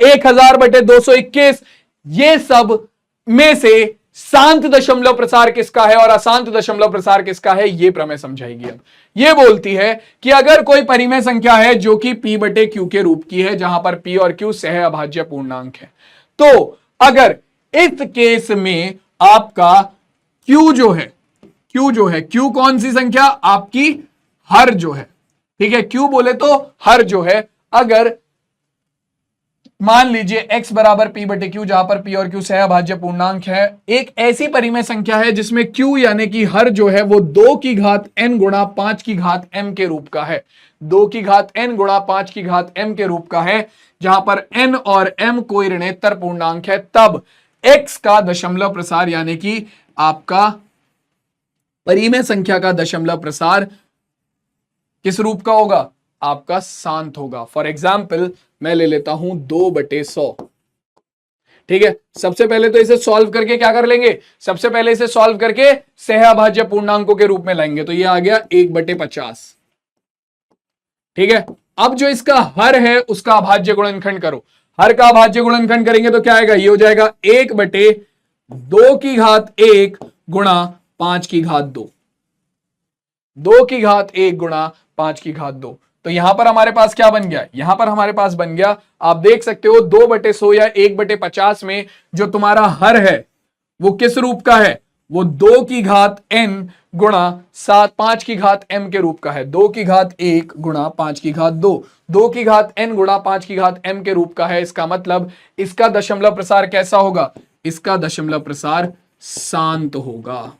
1000/221, ये सब में से शांत दशमलव प्रसार किसका है और अशांत दशमलव प्रसार किसका है, ये प्रमेय समझाएगी। अब ये बोलती है कि अगर कोई परिमेय संख्या है जो कि p/q के रूप की है, जहां पर p और q सह अभाज्य पूर्णांक है, तो अगर इस केस में आपका q जो है, q कौन सी संख्या? आपकी हर जो है। ठीक है, q बोले तो हर जो है, अगर मान लीजिए x बराबर p/q, जहां पर p और q सहअभाज्य पूर्णांक है, एक ऐसी परिमेय संख्या है जिसमें q यानी कि हर जो है वो 2 की घात n गुणा 5 की घात m के रूप का है, 2 की घात n गुणा 5 की घात m के रूप का है, जहां पर n और m कोई ऋणेत्तर पूर्णांक है, तब x का दशमलव प्रसार यानी कि आपका परिमेय संख्या का दशमलव प्रसार किस रूप का होगा? आपका शांत होगा। फॉर एग्जाम्पल मैं ले लेता हूं 2/100। ठीक है, सबसे पहले तो इसे सॉल्व करके क्या कर लेंगे? सबसे पहले इसे सॉल्व करके सहअभाज्य पूर्णांकों के रूप में लाएंगे, तो ये आ गया 1/50। ठीक है, अब जो इसका हर है उसका अभाज्य गुणनखंड करो। हर का अभाज्य गुणनखंड करेंगे तो क्या आएगा? ये हो जाएगा 1/2 की घात 1 गुणा 5 की घात 2, 2 की घात 1 गुणा 5 की घात 2। तो यहां पर हमारे पास क्या बन गया? यहां पर हमारे पास बन गया, आप देख सकते हो 2/100 या 1/50 में जो तुम्हारा हर है वो किस रूप का है? वो 2 की घात n गुणा 5 की घात m के रूप का है। 2 की घात 1 गुणा 5 की घात 2, 2 की घात n गुणा 5 की घात m के रूप का है। इसका मतलब इसका दशमलव प्रसार कैसा होगा? इसका दशमलव प्रसार शांत होगा।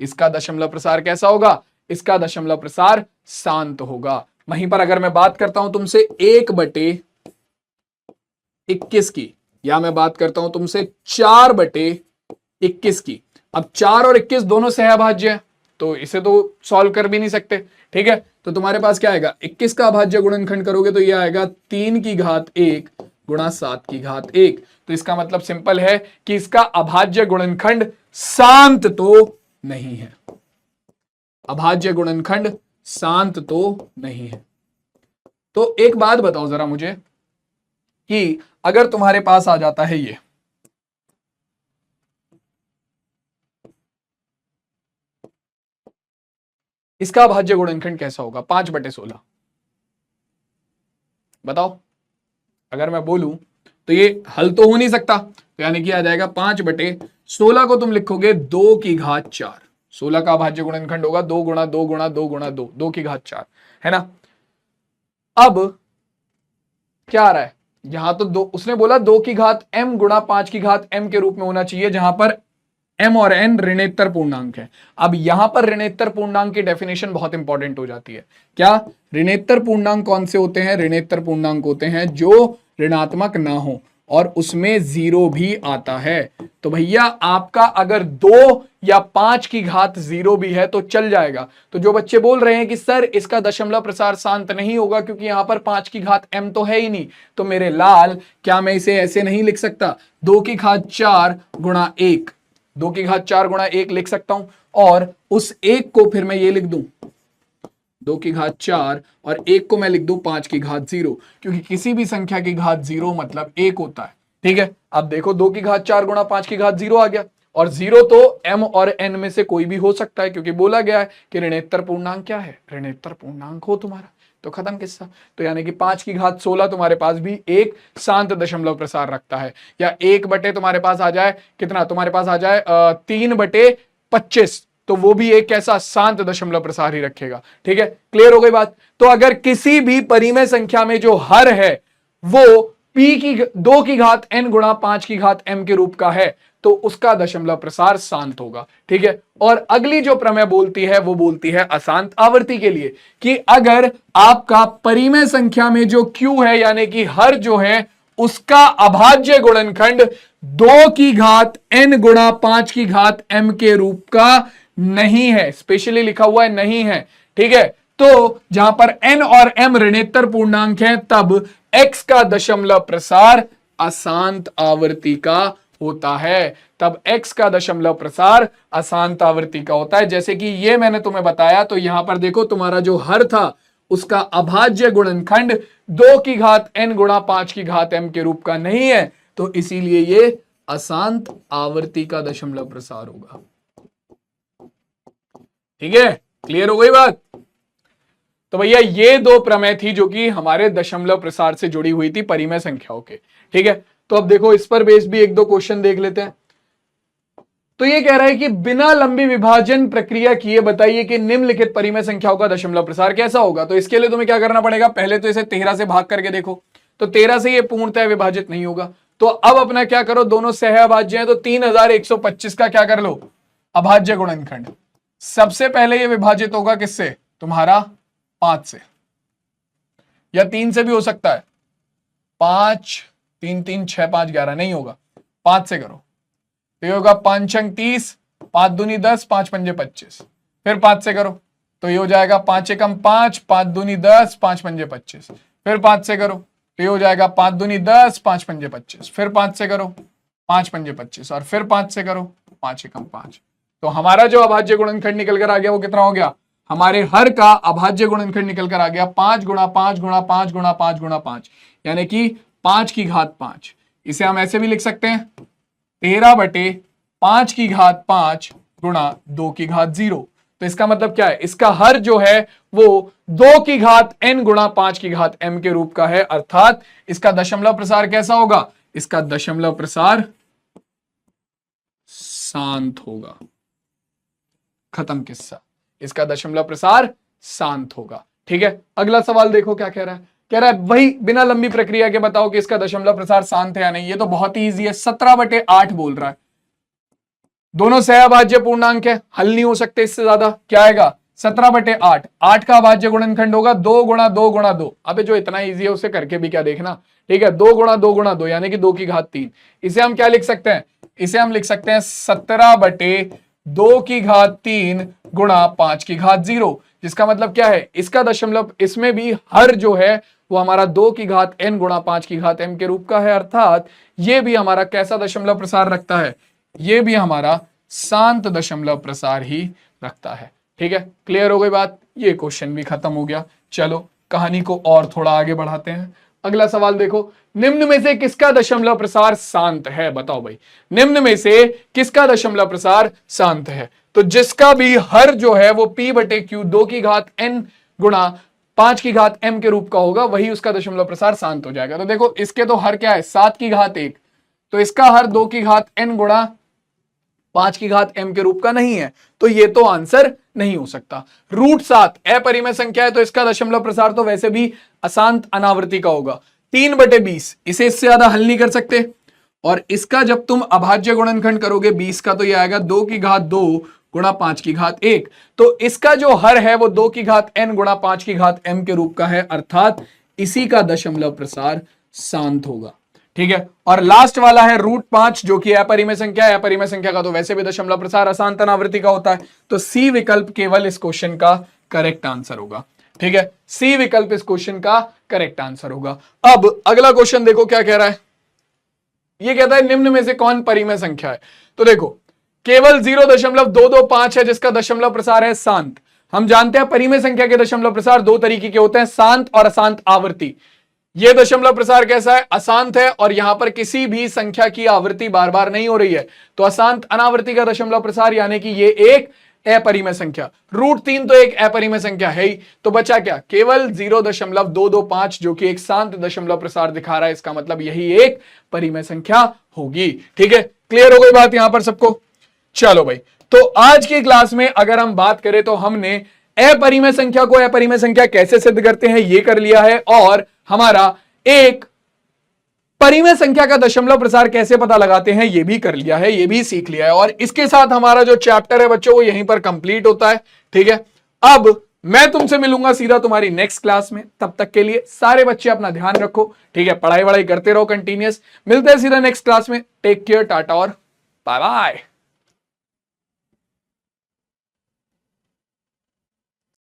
इसका दशमलव प्रसार कैसा होगा? इसका दशमलव प्रसार शांत होगा। वहीं पर अगर मैं बात करता हूं तुमसे 1/21 की, या मैं बात करता हूं तुमसे 4/21 की, अब 4 और 21 दोनों सहअभाज्य है, तो इसे तो सॉल्व कर भी नहीं सकते। ठीक है, तो तुम्हारे पास क्या आएगा? 21 का अभाज्य गुणनखंड करोगे तो ये आएगा 3 की घात 1 गुणा 7 की घात 1। तो इसका मतलब सिंपल है कि इसका अभाज्य गुणनखंड शांत तो नहीं है। अभाज्य गुणनखंड शांत तो नहीं है। तो एक बात बताओ जरा मुझे कि अगर तुम्हारे पास आ जाता है ये, इसका अभाज्य गुणनखंड कैसा होगा? 5/16। बताओ, अगर मैं बोलूं तो ये हल तो हो नहीं सकता, तो यानी कि आ जाएगा 5/16 को तुम लिखोगे 2⁴। 16 का अभाज्य गुणनखंड होगा 2 गुणा 2 गुणा 2 गुणा 2, 2⁴, है ना। अब क्या आ रहा है यहां? तो दो, उसने बोला 2m गुणा 5m के रूप में होना चाहिए, जहां पर m और n ऋणेत्तर पूर्णांक है। अब यहां पर ऋणेत्तर पूर्णांक की डेफिनेशन बहुत इंपॉर्टेंट हो जाती है। क्या ऋणेत्तर पूर्णांक कौन से होते हैं? ऋणेत्तर पूर्णांक होते हैं जो ऋणात्मक ना हो और उसमें 0 भी आता है। तो भैया आपका अगर 2 या 5⁻0 भी है तो चल जाएगा। तो जो बच्चे बोल रहे हैं कि सर इसका दशमलव प्रसार शांत नहीं होगा क्योंकि यहां पर 5⁻m तो है ही नहीं, तो मेरे लाल क्या मैं इसे ऐसे नहीं लिख सकता? 2⁴ गुणा 1, 2⁴ गुणा 1 लिख सकता हूं, और उस 1 को फिर मैं ये लिख दूं 2⁴ और 1 को मैं लिख दूं 5⁻0, क्योंकि किसी भी संख्या की घात 0 मतलब 1 होता है। ठीक है, अब देखो 2⁴ गुणा 5⁻0 आ गया, और 0 तो m और n में से कोई भी हो सकता है, क्योंकि बोला गया है कि ऋणेत्तर पूर्णांक क्या है? ऋणेत्तर पूर्णांक हो तुम्हारा, तो खत्म किस्सा। तो यानी कि 5⁻16 तुम्हारे पास भी एक शांत दशमलव प्रसार रखता है, या 1 तुम्हारे पास आ जाए कितना? तुम्हारे पास आ जाए 3/25, तो वो भी एक कैसा शांत दशमलव प्रसार ही रखेगा। ठीक है, क्लियर हो गई बात। तो अगर किसी भी परिमेय संख्या में जो हर है वो p की 2⁵n गुणा 5⁻m के रूप का है, तो उसका दशमलव प्रसार शांत होगा। ठीक है, और अगली जो प्रमेय बोलती है वो बोलती है अशांत आवर्ती के लिए, कि अगर आपका परिमेय संख्या में जो q है यानी कि हर जो है उसका अभाज्य गुणनखंड 2⁵n गुणा 5⁻m के रूप का नहीं है, स्पेशली लिखा हुआ है नहीं है। ठीक है, तो जहां पर n और m ऋणेत्तर पूर्णांक है तब x का दशमलव प्रसार अशांत आवर्ती का होता है, तब x का दशमलव प्रसार अशांत आवर्ती का होता है। जैसे कि ये मैंने तुम्हें बताया, तो यहां पर देखो तुम्हारा जो हर था उसका अभाज्य गुणनखंड 2⁵n गुणा 5⁻m के रूप का नहीं है, तो इसीलिए ये अशांत आवर्ती का दशमलव प्रसार होगा। ठीक है, क्लियर हो गई बात। तो भैया ये दो प्रमेय थी जो कि हमारे दशमलव प्रसार से जुड़ी हुई थी परिमेय संख्याओं के। ठीक है, तो अब देखो इस पर बेस भी एक दो क्वेश्चन देख लेते हैं। तो ये कह रहा है कि बिना लंबी विभाजन प्रक्रिया किए बताइए कि निम्नलिखित परिमेय संख्याओं का दशमलव प्रसार कैसा होगा। तो इसके लिए तुम्हें क्या करना पड़ेगा? पहले तो इसे 13 से भाग करके देखो, तो 13 से ये पूर्णतः विभाजित नहीं होगा। तो अब अपना क्या करो, दोनों सहअभाज्य हैं तो 3125 का क्या कर लो? अभाज्य गुणनखंड। सबसे पहले ये विभाजित होगा किससे? तुम्हारा 5 से, या 3 से भी हो सकता है। 5 3 3 6 5 11 नहीं होगा, 5 से करो तो ये होगा 5 अंक 30, 5 दूनी 10, 5 पंजे 25। फिर 5 से करो तो ये हो जाएगा 5 एकम 5, 5 दूनी 10, 5 पंजे 25। फिर 5 से करो तो ये हो जाएगा 5 दूनी 10, 5 पंजे 25। फिर 5 से करो 5 पंजे 25, और फिर 5 से करो 5 एकम 5। तो हमारा जो अभाज्य गुणनखंड निकल कर आ गया वो कितना हो गया? हमारे हर का अभाज्य गुणनखंड निकल कर आ गया 5 गुणा 5 गुणा 5 गुणा 5 गुणा 5, यानी कि 5⁵5। इसे हम ऐसे भी लिख सकते हैं 13/5⁵5 गुणा 2⁵0। तो इसका मतलब क्या है? इसका हर जो है वो 2⁵n गुणा 5⁻m के रूप का है, अर्थात इसका दशमलव प्रसार कैसा होगा? इसका दशमलव प्रसार शांत होगा। खत्म किस्सा, इसका दशमलव प्रसार शांत होगा। ठीक है, अगला सवाल देखो क्या कह रहा है। कह रहा है वही बिना लंबी प्रक्रिया के बताओ कि इसका दशमलव प्रसार शांत है या नहीं। ये तो बहुत ही ईजी है, 17/8 बोल रहा है। दोनों सहअभाज्य पूर्णांक है, हल नहीं हो सकते इससे ज्यादा। क्या आएगा? 17/8। 8 का अभाज्य गुणनखंड होगा 2 गुणा 2 गुणा 2। अबे जो इतना ईजी है उसे करके भी क्या देखना। ठीक है, 2 गुणा 2 गुणा 2 यानी कि 2⁵3। इसे हम क्या लिख सकते हैं? इसे हम लिख सकते हैं 17/2⁵3 गुणा 5⁵0, जिसका मतलब क्या है? इसका दशमलव, इसमें भी हर जो है वो हमारा 2⁵n गुणा 5⁵m के रूप का है, अर्थात ये भी हमारा कैसा दशमलव प्रसार रखता है? ये भी हमारा शांत दशमलव प्रसार ही रखता है। ठीक है, क्लियर हो गई बात, ये क्वेश्चन भी खत्म हो गया। चलो कहानी को और थोड़ा आगे बढ़ाते हैं। अगला सवाल देखो, निम्न में से किसका दशमलव प्रसार शांत है, बताओ भाई, निम्न में से किसका दशमलव प्रसार शांत है? तो जिसका भी हर जो है वो p बटे क्यू 2 की घात n गुणा 5 की घात m के रूप का होगा, वही उसका दशमलव प्रसार शांत हो जाएगा। तो देखो इसके तो हर क्या है 7 की घात 1, तो इसका हर 2 की घात n गुणा 5 की घात m के रूप का नहीं है, तो ये तो आंसर नहीं हो सकता। √7 अपरिमेय संख्या है, तो इसका दशमलव प्रसार तो वैसे भी अशांत अनावृत्ति का होगा। 3/20 इसे इससे ज्यादा हल नहीं कर सकते, और इसका जब तुम अभाज्य गुणनखंड करोगे 20 का, तो ये आएगा 2 की घात 2 गुणा 5 की घात 1। तो इसका जो हर है वो 2 की घात n गुणा 5 की घात m के रूप का है, अर्थात इसी का दशमलव प्रसार शांत होगा। ठीक है, और लास्ट वाला है √5 जो कि अपरिमेय संख्या है। अपरिमेय संख्या का तो वैसे भी दशमलव प्रसार अशांत अनावृत्ति का होता है, तो सी विकल्प केवल इस क्वेश्चन का करेक्ट आंसर होगा। ठीक है, सी विकल्प इस क्वेश्चन का करेक्ट आंसर होगा। अब अगला क्वेश्चन देखो क्या कह रहा है, ये कहता है निम्न में से कौन परिमेय संख्या है? तो देखो केवल 0.225 है जिसका दशमलव प्रसार है शांत। हम जानते हैं परिमेय संख्या के दशमलव प्रसार दो तरीके के होते हैं, शांत और अशांत आवर्ती। यह दशमलव प्रसार कैसा है? अशांत है, और यहां पर किसी भी संख्या की आवृत्ति बार बार नहीं हो रही है, तो अशांत अनावर्ती का दशमलव प्रसार यानी कि ये एक अपरिमेय संख्या। √3 तो एक अपरिमेय संख्या है ही, तो बचा क्या? केवल 0.225 जो कि एक शांत दशमलव प्रसार दिखा रहा है, इसका मतलब यही एक परिमेय संख्या होगी। ठीक है, क्लियर हो गई बात यहां पर सबको? चलो भाई, तो आज की क्लास में अगर हम बात करें तो हमने अपरिमेय संख्या को अपरिमेय संख्या कैसे सिद्ध करते हैं ये कर लिया है, और हमारा एक परिमेय संख्या का दशमलव प्रसार कैसे पता लगाते हैं ये भी कर लिया है, ये भी सीख लिया है। और इसके साथ हमारा जो चैप्टर है बच्चों वो यहीं पर कंप्लीट होता है। ठीक है, अब मैं तुमसे मिलूंगा सीधा तुम्हारी नेक्स्ट क्लास में। तब तक के लिए सारे बच्चे अपना ध्यान रखो। ठीक है, पढ़ाई वढ़ाई करते रहो कंटिन्यूअस। मिलते हैं सीधा नेक्स्ट क्लास में। टेक केयर, टाटा और बाय बाय।